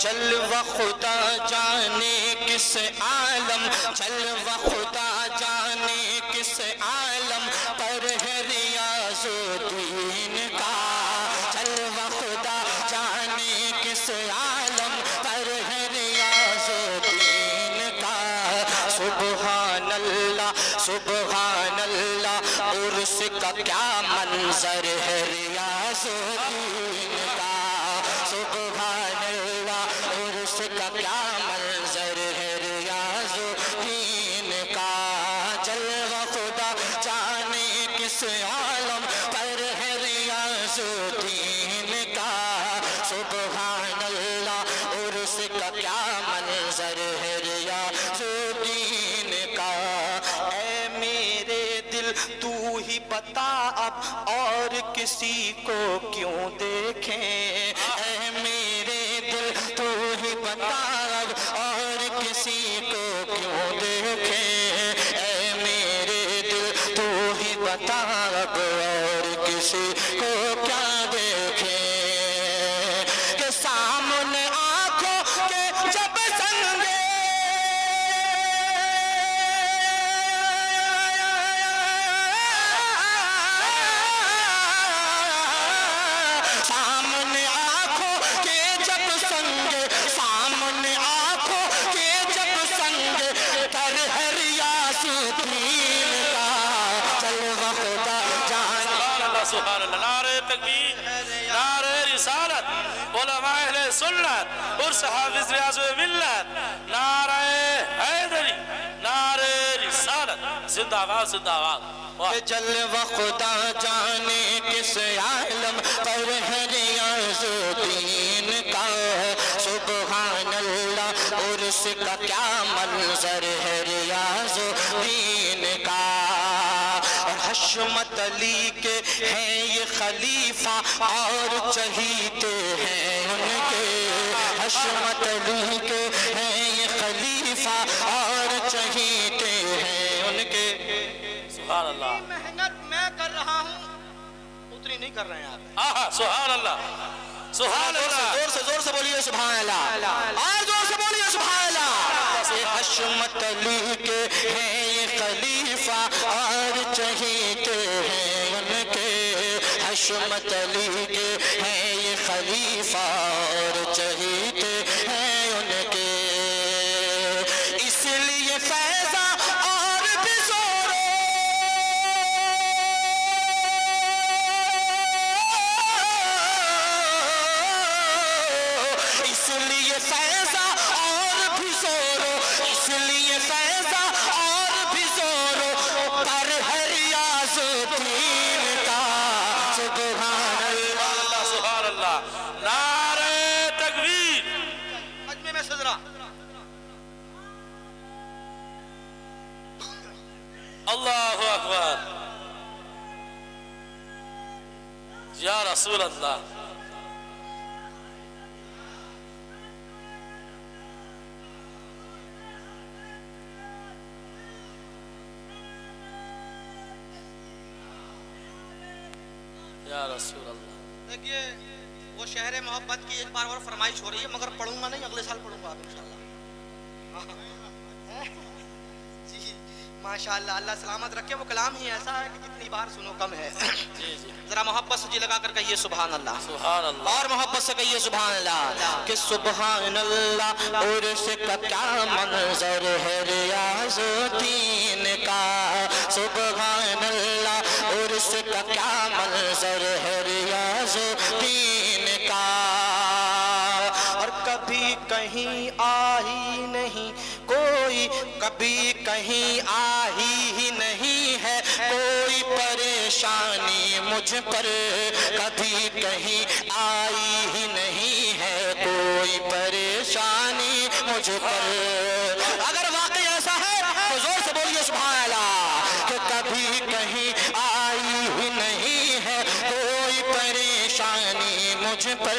جلوہ خدا جانے کس عالم، جلوہ خدا جانے کس عالم پر ہے ریاض الدین کا، جلوہ خدا جانے کس عالم پر ہے ریاض الدین کا۔ سبحان اللہ سبحان اللہ، عرس کا کیا منظر ہے ریاض الدین کا، سبحان اللہ عرس کا کیا منظر ہے ریاض الدین کا۔ جلوہ خدا جانے کس عالم پر ہے ریاض الدین کا، سبحان اللہ عرس کا کیا منظر ہے ریاض الدین کا۔ اے میرے دل تو ہی بتا اب اور کسی کو کیوں دیکھیں، اے میرے دل تو ہی بتا اب اور کسی کو کیوں دیکھیں، اے میرے دل تو ہی بتا اب اور کسی کو کیا دیکھیں، کہ سامنے آنکھوں کے جب سنگے سامنے آنکھوں کے جب سنگے، سامنے آنکھوں کے جب سنگے در ہے ریاض الدین کا، جلوہ خدا جانے۔ سبحان اللہ سبحان اللہ، نعرہ تکبیر، نعرہ رسالت، علماء اہل سنت، عرس حافظ ریاض ملت، نعرہ حیدری، نعرہ رسالت، زندہ آباد زندہ آباد۔ کہ جلوہ خدا جانے کس عالم پر ہے ریاض الدین کا، سبحان اللہ عرس کا کیا منظر ہے ریاض الدین کا۔ اور حشمت علی کے ہیں یہ خلیفہ اور چہیتے ہیں ان کے، حشمت علی کے ہیں یہ خلیفہ اور چہیتے ہیں ان کے۔ سبحان اللہ، محنت میں کر رہا ہوں اتنی نہیں کر رہے ہیں آپ، آہا سبحان اللہ سبحان اللہ، زور سے بولیے سبحان اللہ، اور زور سے بولیے سبحان اللہ۔ یہ حشمت علی کے ہیں یہ خلیفہ اور چہیتے ہیں ان کے، حشمت علی کے ہیں یہ خلیفہ اور چہیتے ہیں ان کے، اس لیے فیضا اور بھی زورو، اس لیے فیضا اور بھی زورو، اس لیے فیضا اور بھی زورو پر ہے ریاض الدین کا، سبحان اللہ سبحان اللہ، نعرہ تکبیر، مجمع میں صدرہ اللہ اکبر، یا رسول اللہ، یا رسول اللہ۔ دیکھیے وہ شہر محبت کی ایک بار اور فرمائش ہو رہی ہے، مگر پڑھوں گا نہیں، اگلے سال پڑھوں گا آپ انشاءاللہ۔ جی ماشاءاللہ، اللہ سلامت رکھے، وہ کلام ہی ایسا ہے کہ جتنی بار سنو کم ہے۔ جی جی، ذرا محبت سے جی لگا کر کہیے سبحان اللہ، سبحان اللہ، اور محبت سے کہیے سبحان اللہ، کہ سبحان اللہ عرس کا کیا منظر ہے ریاض الدین کا، سبحان اللہ عرس کا کیا منظر ہے ریاض الدین کا۔ اور کبھی کہیں آہی نہیں کوئی، کبھی کہیں آہی ہی نہیں ہے کوئی پریشانی مجھ پر، کبھی کہیں آئی ہی نہیں ہے کوئی پریشانی مجھ پر۔ اگر واقعی ایسا ہے تو زور سے بولیے سبحان اللہ، کہ کبھی کہیں آئی ہی نہیں ہے کوئی پریشانی مجھ پر،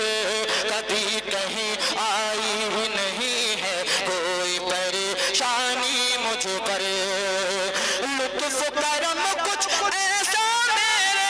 کبھی کہیں آئی ہی نہیں ہے کوئی پریشانی مجھ پر، لطف کرم کچھ ایسا میرے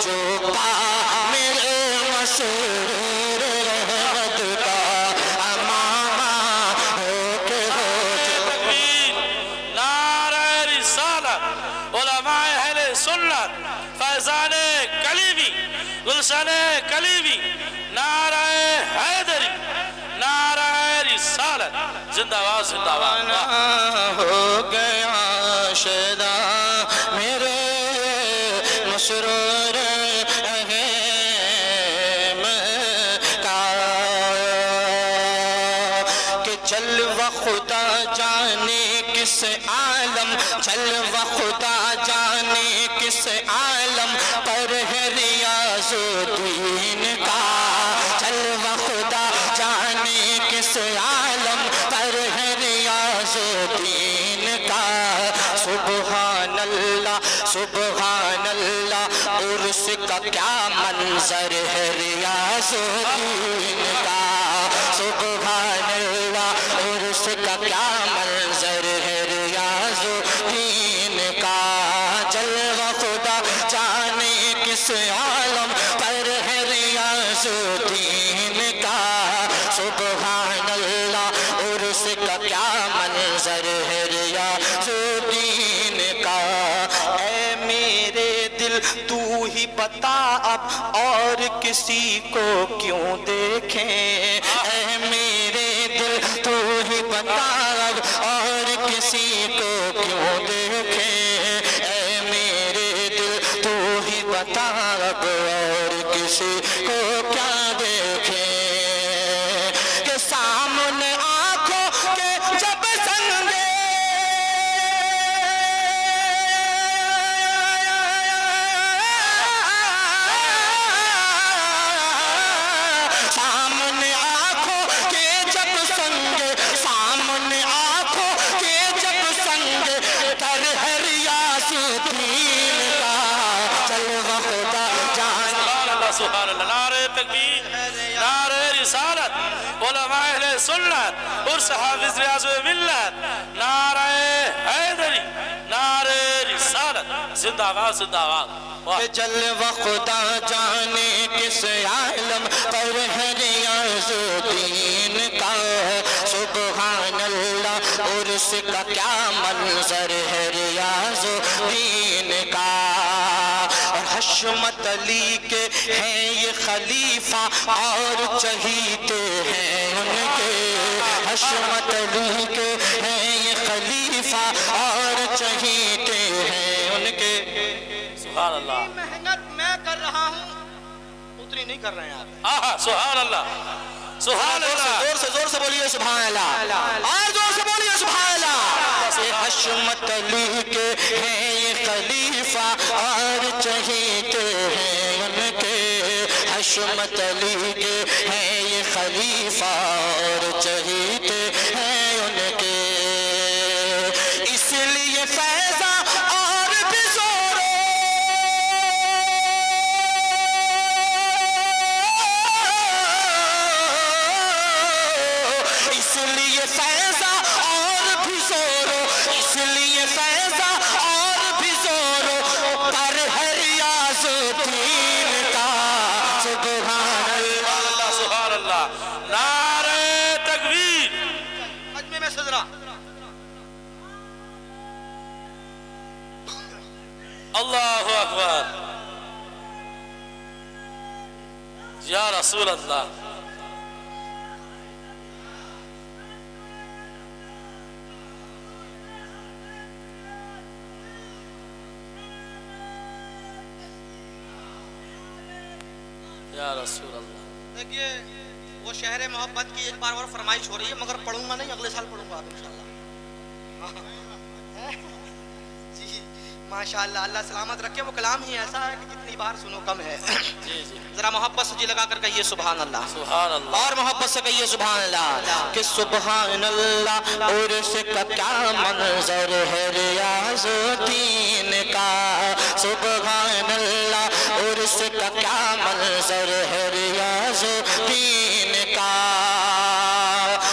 جو پا میرے مسرور رحمت کا امامہ ہو کے ہو تکبیر نعرہ رسالت علماء اہل سنت فیضان کلیمی گلشن کلیمی نعرہ حیدری نعرہ رسالت زندہ باد زندہ باد ہو گیا شیدا میرے مسرور اہم کا کہ جلوہ خدا جانے کس عالم جلوہ خدا جانے کس عالم پر ہے ریاض الدین کا جلوہ خدا جانے کس عالم پر ہے ریاض الدین کا سبحان اللہ عرس کا کیا منظر ہے ریاض الدین کا سبحان اللہ عرس کا کیا منظر ہے ریاض الدین کا جلوہ خدا جانے کس عالم پر ہے ریاض الدین کا سبحان اللہ عرس کا کیا منظر ہے ریاض الدین کا اے میرے دل تو ہی بتا اب اور کسی کو کیوں دیکھیں اے میرے دل تو ہی بتا اب اور کسی کو کیوں دیکھیں اے میرے دل تو ہی بتا اب اور کسی کو کیا دیکھیں کہ سامنے آنکھوں کے جب سنگے سامنے آنکھوں کے جب سنگے سامنے آنکھوں کے جب سنگے در ہے ریاض الدین کا جلوہ خدا جانے سبحان اللہ نعرہ تکبیر نعرہ رسالت علماء اہل سنت عرس حافظ ریاض ملت نعرہ حیدری نعرہ رسالت زندہ باد زندہ باد کہ جلوہ خدا جانے کس عالم پر ہے ریاض الدین کا سبحان اللہ عرس کا کیا منظر ہے ریاض الدین کا اور حشمت علی کے ہیں یہ خلیفہ اور چہیتے ہیں ان کے حشمت علی کے ہیں یہ خلیفہ اور چہیتے ہیں ان کے سبحان اللہ محنت میں کر رہا ہوں اتنی نہیں کر رہے ہیں آپ آہا سبحان اللہ سبحان اللہ زور سے بولیے سبحان اللہ اور زور سے بولیے سبحان اللہ یہ حشمت علی کے ہیں یہ خلیفہ اور چہیتے ہیں ان کے حشمت علی کے ہیں یہ خلیفہ اور چہیتے ہیں ان کے اس لیے فیضا اور بھی زورو اس لیے فیضا اور بھی زورو اس لیے فیضا اور بھی زورو پر ہے ریاض الدین کا سبحان اللہ سبحان اللہ نعرہ تکبیر مجمع میں صدرہ اللہ اکبر یا رسول اللہ یا رسول اللہ دیکھیے وہ شہر محبت کی ایک بار اور فرمائش ہو رہی ہے مگر پڑھوں گا نہیں اگلے سال پڑھوں گا انشاءاللہ جی ماشاءاللہ اللہ سلامت رکھے وہ کلام ہی ایسا ہے کہ جتنی بار سنو کم ہے ذرا محبت سے جی لگا کر کہیے سبحان اللہ سبحان اللہ اور محبت سے کہیے سبحان اللہ کہ سبحان اللہ عرس کا کیا منظر ہے ریاض الدین کا سبحان اللہ عرس کا کیا منظر ہے ریاض الدین کا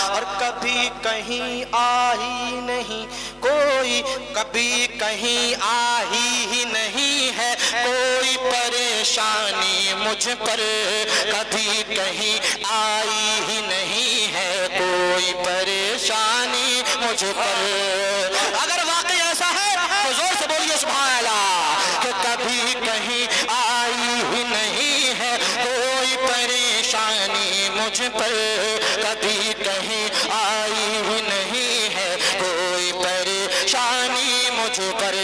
اور کبھی کہیں آہی نہیں کوئی کبھی کہیں آہی ہی نہیں ہے کوئی پریشان مجھ پر کبھی کہیں آئی ہی نہیں ہے کوئی پریشانی مجھ پر. اگر واقعی ایسا ہے تو زور سے بولیے سبحان اللہ. کہ کبھی کہیں آئی ہی نہیں ہے کوئی پریشانی مجھ پر, کبھی کہیں آئی ہی نہیں ہے کوئی پریشانی مجھ پر.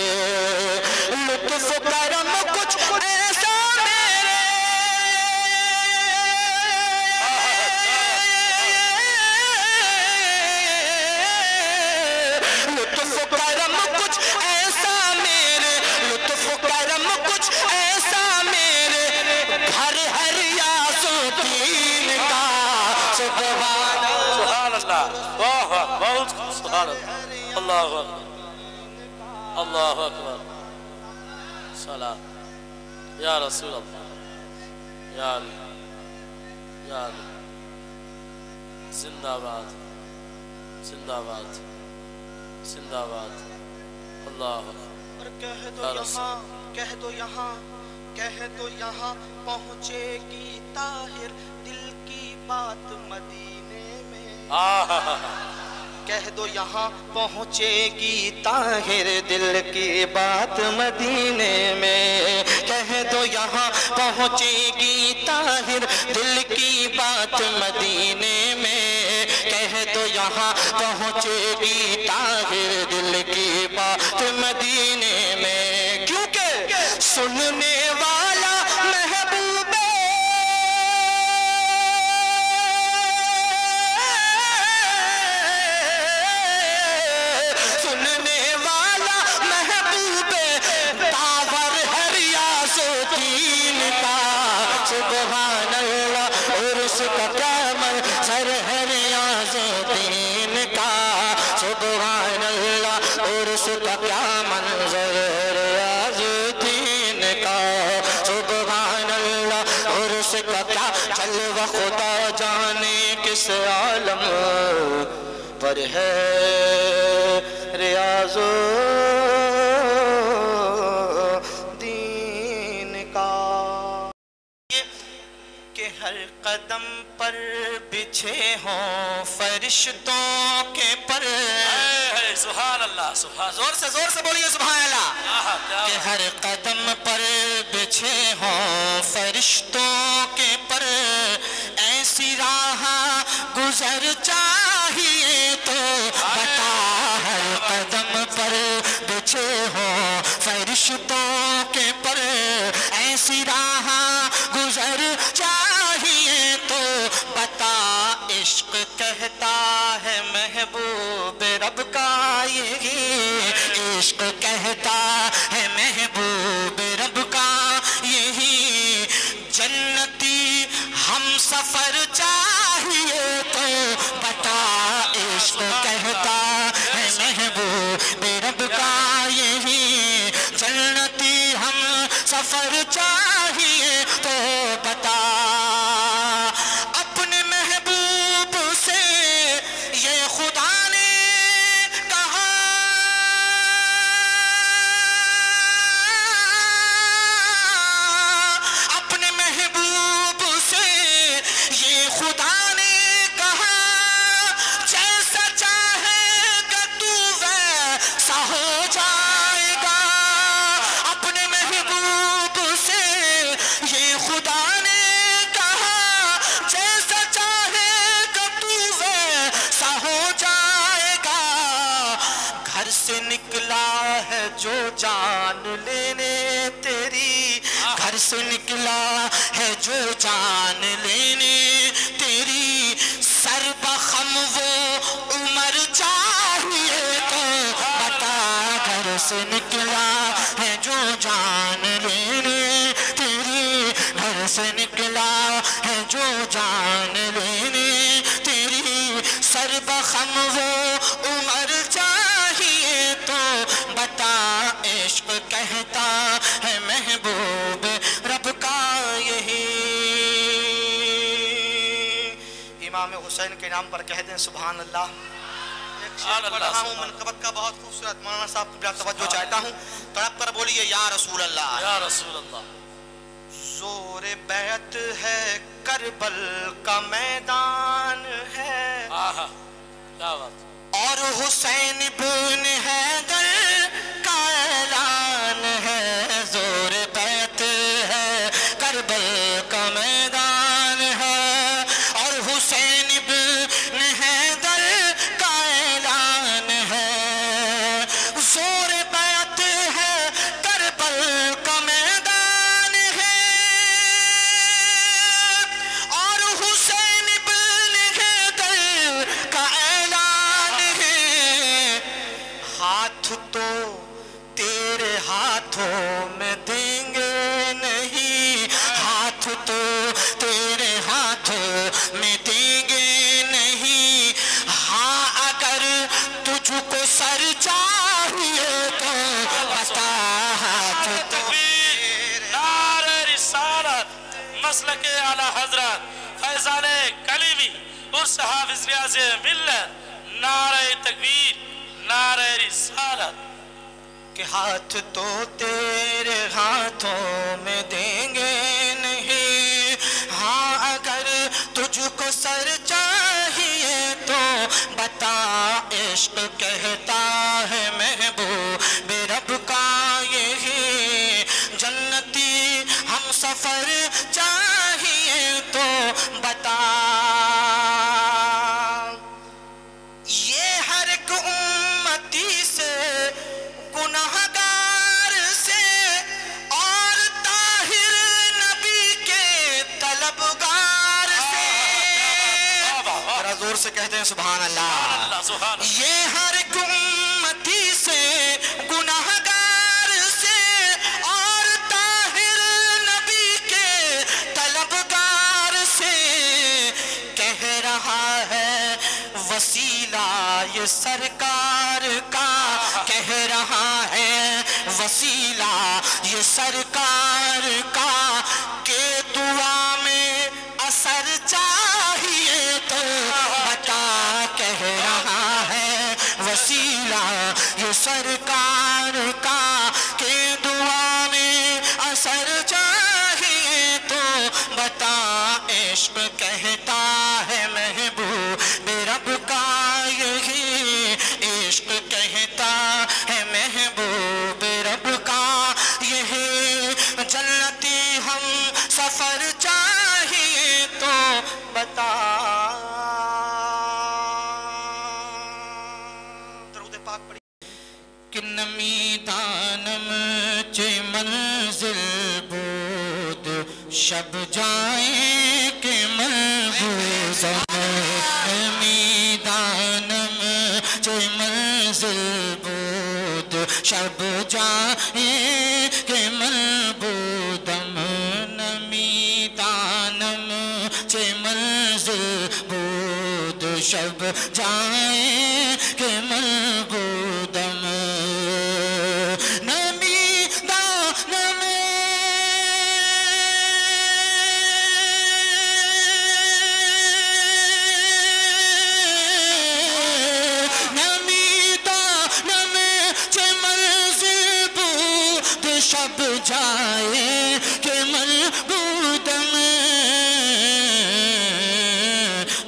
لطف کرم کچھ ایسا میرے, لطف کرم کچھ ایسا میرے, لطف کرم کچھ ایسا میرے گھر ہے ریاض الدین کا. سبحان سبحان اللہ, واہ بہت سبحان اللہ, اللہ اکبر اللہ اکبر. صلاة یا رسول اللہ, یا علی یا علی. زندہ باد زندہ باد زندہ باد. اللہ اور کہہ دو یہاں, کہہ دو یہاں, کہہ دو یہاں پہنچے گی طاہر دل کی بات مدینے میں. کہہ دو یہاں پہنچے گی طاہر دل کی بات مدینے میں. کہہ دو یہاں پہنچے گی طاہر دل کی بات مدینے میں. کہہ دو یہاں پہنچے گی طاہر دل کی بات مدینے میں. کیونکہ سننے والا محبوب, سننے والا محبوب داور ہے ریاض الدین کا. سبحان اللہ, اور اس کا کیا منظر ہے ریاض الدین کا. سبحان اللہ, اور اس کا کیا منظر ہے ریاض الدین کا. سبحان اللہ, اور اس کا کیا جلوہ خدا جانے کس عالم پر ہے ریاض الدین کا. کہ ہر قدم پر بچھے ہوں فرشتوں کے پر. سبحان اللہ سبحان. زور سے بولیے سبحان اللہ. کہ ہر قدم پر بچھے ہوں فرشتوں کے پر, ایسی راہ گزر چاہیے تو بتا. ہر قدم پر بچھے ہوں فرشتوں کے پر, ایسی راہ گزر چاہیے تو بتا. عشق کہتا ہے محبوب رب کا یہی, عشق کہتا ہے محبوب رب کا یہی. جنتی ہم سفر چاہیے تو بتا. عشق کہتا ہے محبوب رب کا یہی, جنتی ہم سفر چاہیے تو بتا. اپنے محبوب سے یہ خدا نے کہا, اپنے محبوب سے یہ خدا نے کہا, جیسا چاہے گا تو ویسا ہو جائے گا. اپنے محبوب سے یہ خدا نے کہا, جیسا چاہے گا تو ویسا ہو جائے گا. گھر سے نکلا ہے جو جان لینے تیری, گھر سے نکلا ہے جو جان لینے تیری. سر بخم وہ عمر چاہیے تو بتا. گھر سے نکلا ہے جو جان لینے تیری, گھر سے نکلا ہے جو جان لینے تیری. سر بخم وہ عمر چاہیے تو بتا. عشق کہتا ہے محبوب رب کا یہی. امام حسین کے نام پر کہہ دیں سبحان اللہ. ایک شعر پڑھ رہا ہوں منقبت کا, بہت خوبصورت. مولانا صاحب کی توجہ چاہتا ہوں, تڑپ کر بولیے یا رسول اللہ. یا رسول اللہ. زور بیعت ہے کربل کا میدان ہے کیا بات اور حسین ابن حیدر کا اعلان ہے زور بیعت ہے کربل کا میدان ہے اور حسین ابن حیدر کا اعلان ہے زور بیعت ہے کربل کا میدان ہے اور حسین ابن حیدر کا اعلان ہے ہاتھ تو تیرے ہاتھوں میں دیں گے نہیں ہاتھ تو تیرے ہاتھوں میں دیں گے نہیں ہاں اگر تجھ کو سر چاہیے تو بتا ہاتھ تو نعرہ رسالت مسلک اعلی حضرت فیضان کلیمی عرس حافظ ریاض ملت نعرہ تکبیر نعرہ رسالت کہ ہاتھ تو تیرے ہاتھوں میں دیں گے نہیں ہاں اگر تجھ کو سر چاہیے تو بتا عشق کہتا ہے محبوب رب کا یہی جنتی ہم سفر چاہیے تو بتا یہ ہر ایک امتی سے گناہگار سے اور طاہر نبی کے طلبگار سے ذرا زور سے کہتے ہیں سبحان اللہ یہ ہر ایک امتی سے گناہگار سے اور طاہر نبی کے طلبگار سے کہہ رہا ہے وسیلہ یہ سرکار کا کہہ رہا ہے وسیلہ یہ سرکار کا کہ دعا میں اثر چاہیے تو بتا کہہ رہا ہے وسیلہ یہ سرکار کا کہ دعا میں اثر چاہیے تو بتا عشق کہتا ہے محبوب رب کا یہی عشق کہتا ہے محبوب رب کا یہی جنتی ہم سفر چاہیے تو بتا درود پاک پڑھی کہ نمی دانم چے منزل بود شب جائیں کہ منبوز نمی دانم چے منزل بود شب جائیں کہ منبودم نمی دانم چے منزل بود شب جائیں کہ منبودم نمی دانم شب جائے کہ منبودم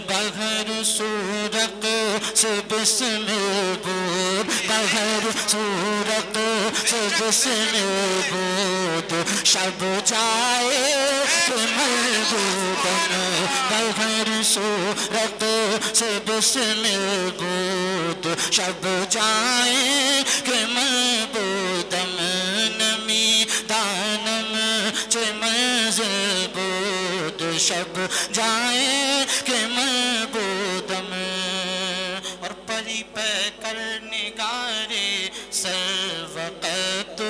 بغیر صورت سے بسم بود بغیر صورت سے بسم بود شب جائے کہ منبودم بغیر صورت سے بسم بود شب جائے کہ منبودم دانم چے منزل بود شب جائیں کہ منبودم اور پری پہ کر نگارے سر وقت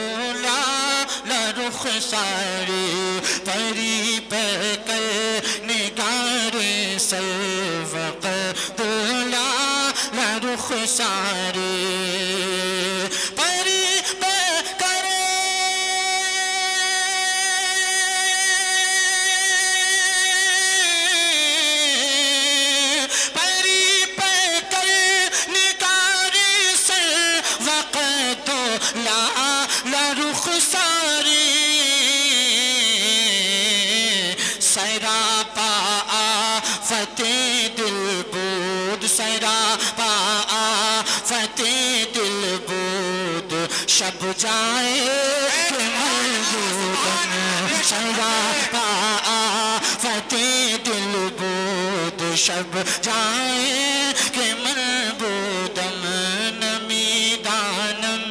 لا رخ سارے پری پہ کر نگارے سر وقت لا رخ سارے پری پہ لا رخ ساری شب جائے کہ مربودم شگا فتح دل بود شب جائے کہ مربودم نمی دانم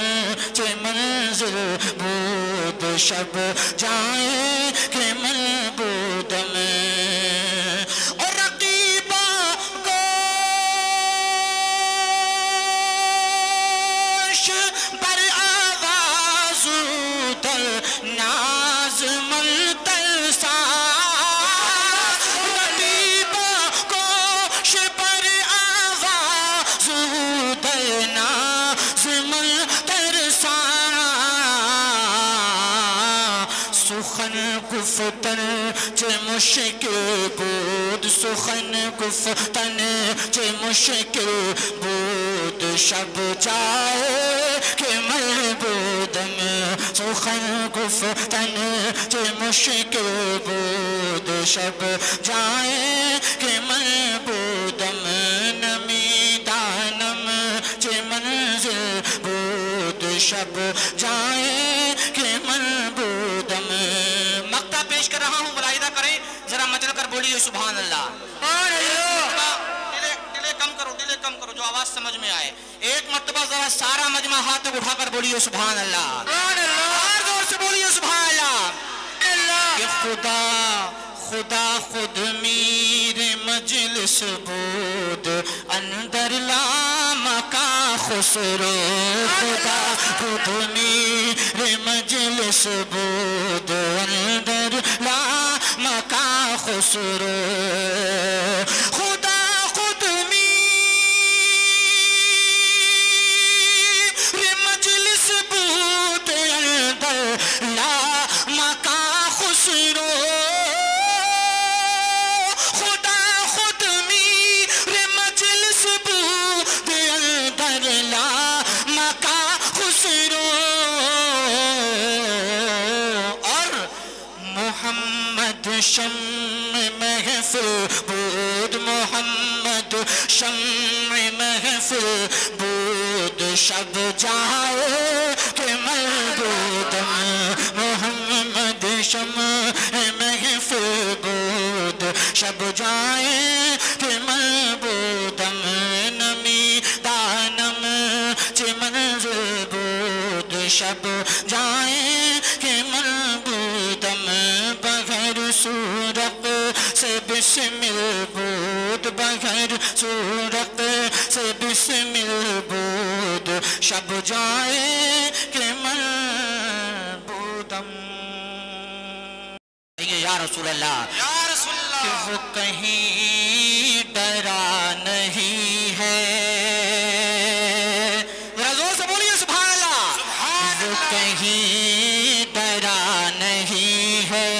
چه منزل بود شب جائے کہ مربودم اور رقیبہ گوش بر آواز در ناز ملترسا رقیبہ گوش بر آواز در ناز ملترسا سخن گفتن چه مشکل بود سخن گفتن چه مشکل بود شب جائے کہ مربودم سخن گفتن چه مشکل بود شب جائے کہ مربودم نمی دانم چه منزل بود شب جائے کہ مربودم مقطع پیش کر رہا ہوں ملاحظہ کریں ذرا مچل کر بولیے سبحان اللہ ڈیلے کم کرو جو آواز سمجھ میں آئے ایک مرتبہ ذرا سارا مجمع ہاتھ اٹھا کر بولیے سبحان اللہ اور زور سے بولیے سبحان اللہ کہ خدا خود میر مجلس بود اندر لامکا خسرو خدا خود میر مجلس بود اندر لامکا خسرو خدا خود میر مجلس بود اندر لامکا خسرو شمع محفل بود محمد شمع محفل بود شب جائے کہ مربودم محمد شمع محفل بود شب جائے کہ مربودم نمی دانم چه منزل بود شب جائے کہ مربودم بغیر صورت سے بسمل بود بغیر صورت سے بسمل بود شب جائے کہ مربودم یا رسول اللہ کہ وہ کہیں ڈرا نہیں ہے زور سے بولیے سبحان اللہ وہ کہیں ڈرا نہیں ہے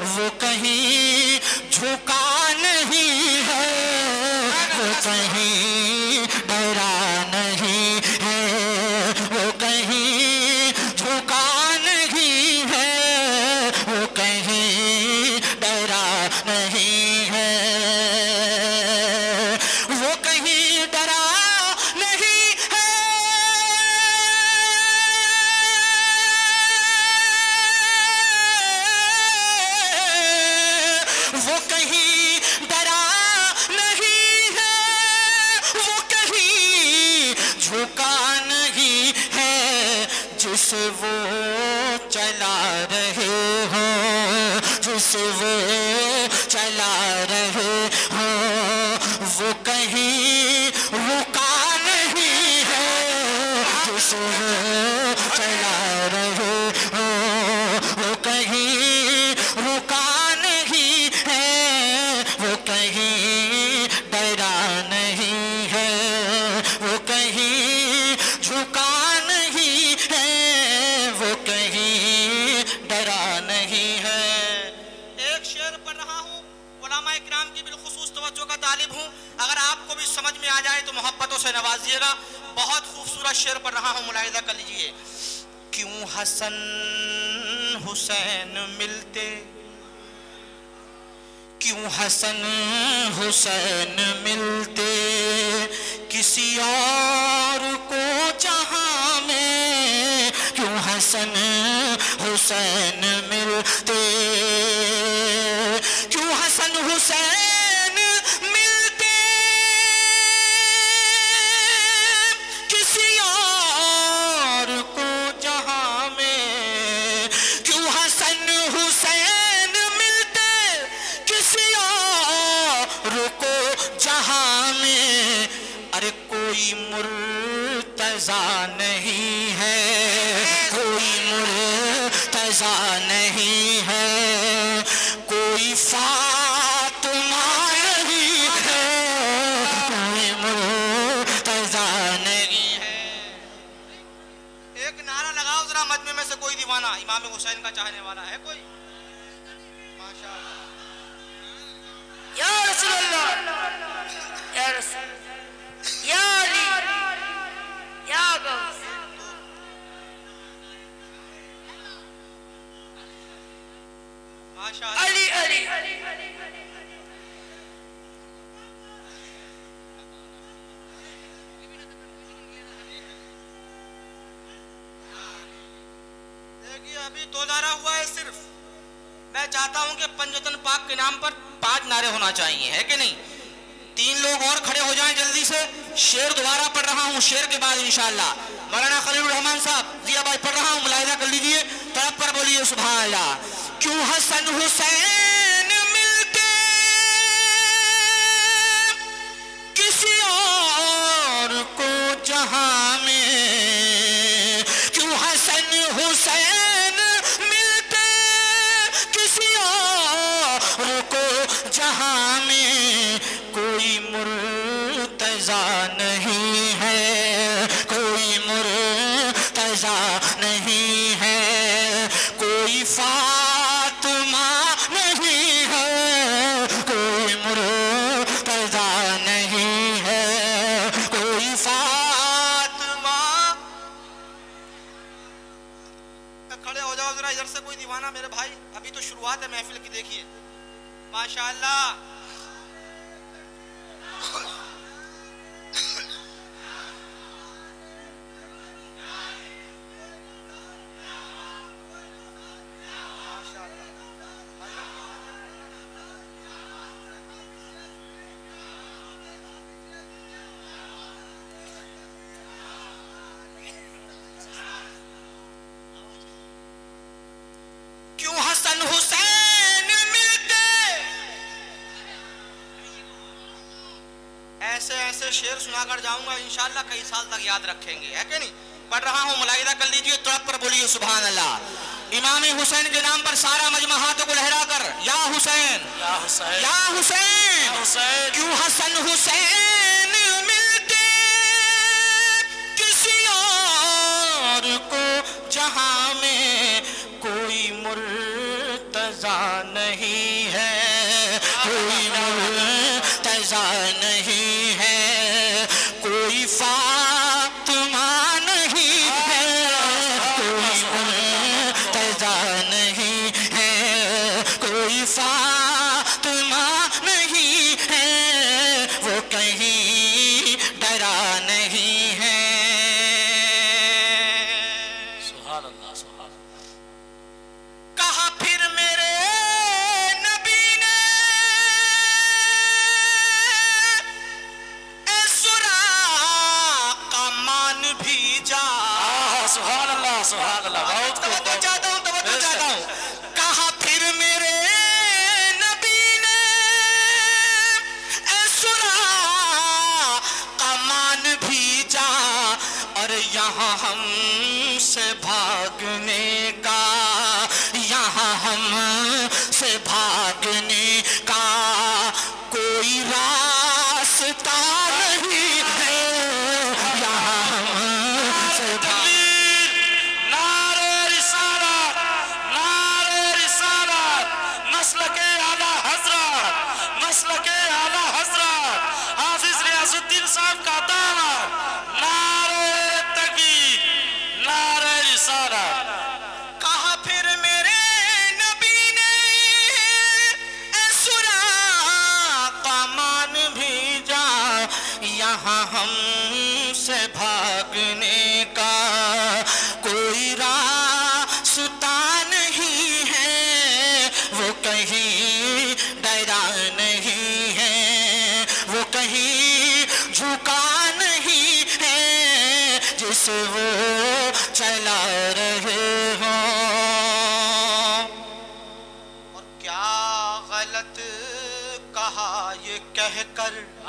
وہ کہیں جھکا نہیں ہے وہ کہیں ڈرا نہیں ہے وہ کہیں جھکا نہیں ہے وہ کہیں ڈرا نہیں ہے وہ کہیں ڈرا نہیں ہے وہ کہیں ڈرا نہیں ہے وہ کہیں جھکا نہیں ہے جس وہ چلا رہے ہو جس وہ چلا رہے ہو وہ کہیں رکا نہیں ہے جس وہ چلا رہے ہو وہ کہیں رکا نہیں ہے وہ کہیں ڈرا نہیں ہے وہ کہیں جھکا نہیں ہے وہ کہیں ڈرا نہیں ہے ایک شعر پڑھ رہا ہوں علماء اکرام کی بالخصوص توجہ کا طالب ہوں اگر آپ کو بھی سمجھ میں آ جائے تو محبتوں سے نوازیے گا بہت خوبصورت شعر پڑھ رہا ہوں ملاحظہ کر لیجئے کیوں حسن حسین ملتے کیوں حسن حسین ملتے کسی اور کو جہاں میں حسن حسین ملتے کیوں حسن حسین ملتے کسی اور کو جہاں میں کیوں حسن حسین ملتے کسی اور کو جہاں میں ارے کوئی مرتضیٰ نہیں ہے کوئی مرتضیٰ نہیں ہے کوئی فاطمہ نہیں ہے کوئی مرتضیٰ نہیں ہے ایک نعرہ لگاؤ ذرا مجمع میں سے کوئی دیوانہ امام حسین کا چاہنے والا ہے کوئی ماشاءاللہ یا رسول اللہ یا رسول یا علی یا غوث ماشاءاللہ علی علی دیکھیے ابھی 2 نعرہ ہوا ہے صرف میں چاہتا ہوں کہ پنجتن پاک کے نام پر 5 نعرے ہونا چاہیے ہے کہ نہیں 3 لوگ اور کھڑے ہو جائیں جلدی سے شعر دوبارہ پڑھ رہا ہوں شعر کے بعد انشاءاللہ مولانا خلیل الرحمن صاحب ضیاء بھائی پڑھ رہا ہوں ملاحظہ کر لیجئے طرف پر بولیے سبحان اللہ کیوں حسن حسین ملتے کسی اور کو جہاں میں کیوں حسن حسین ملتے کسی اور کو جہاں میں کوئی مرتضیٰ نہیں ہے کوئی مرتضیٰ نہیں ہے کوئی فاطمہ نہیں ہے کوئی مرتضیٰ نہیں ہے کوئی فاطمہ کھڑے ہو جاؤ ذرا ادھر سے کوئی دیوانہ میرے بھائی ابھی تو شروعات ہے محفل کی دیکھیے ماشاءاللہ کیوں حسن حسین ملتے ایسے ایسے شعر سنا کر جاؤں گا انشاءاللہ کئی سال تک یاد رکھیں گے ہے کہ نہیں پڑھ رہا ہوں ملاحظہ کر لیجئے طرف پر بولیے سبحان اللہ امام حسین کے نام پر سارا مجمع ہاتھوں کو لہرا کر یا حسین یا حسین یا حسین حسین کیوں حسن حسین ملتے کسی اور کو جہاں میں کوئی مرتضیٰ نہیں ہے کوئی مرتضیٰ نہیں ہے کوئی فاطمہ نہیں ہے کوئی مرتضیٰ نہیں ہے کوئی فاطمہ نہیں ہے وہ کہیں ڈرا نہیں ہے سبحان اللہ سبحان اللہ کہا پھر میرے نبی نے اے سراقہ مان بھیجا سبحان اللہ بہت توجہ چاہتا ہوں کہا پھر میرے نبی نے اے سراقہ مان بھیجا اور یہاں ہم سے بھاگنے کا یہاں ہم سے بھاگنے کا کوئی راستہ نہیں ہے یہاں ہم سے نعرہ رسالت مسلک اعلیٰ حضرت حافظ ریاض الدین صاحب کا دامن نعرہ تکبیر نعرہ رسالت کہا پھر میرے نبی نے اے سراقہ مان بھیجا یہاں ہم سے بھاگنے کا کوئی راہ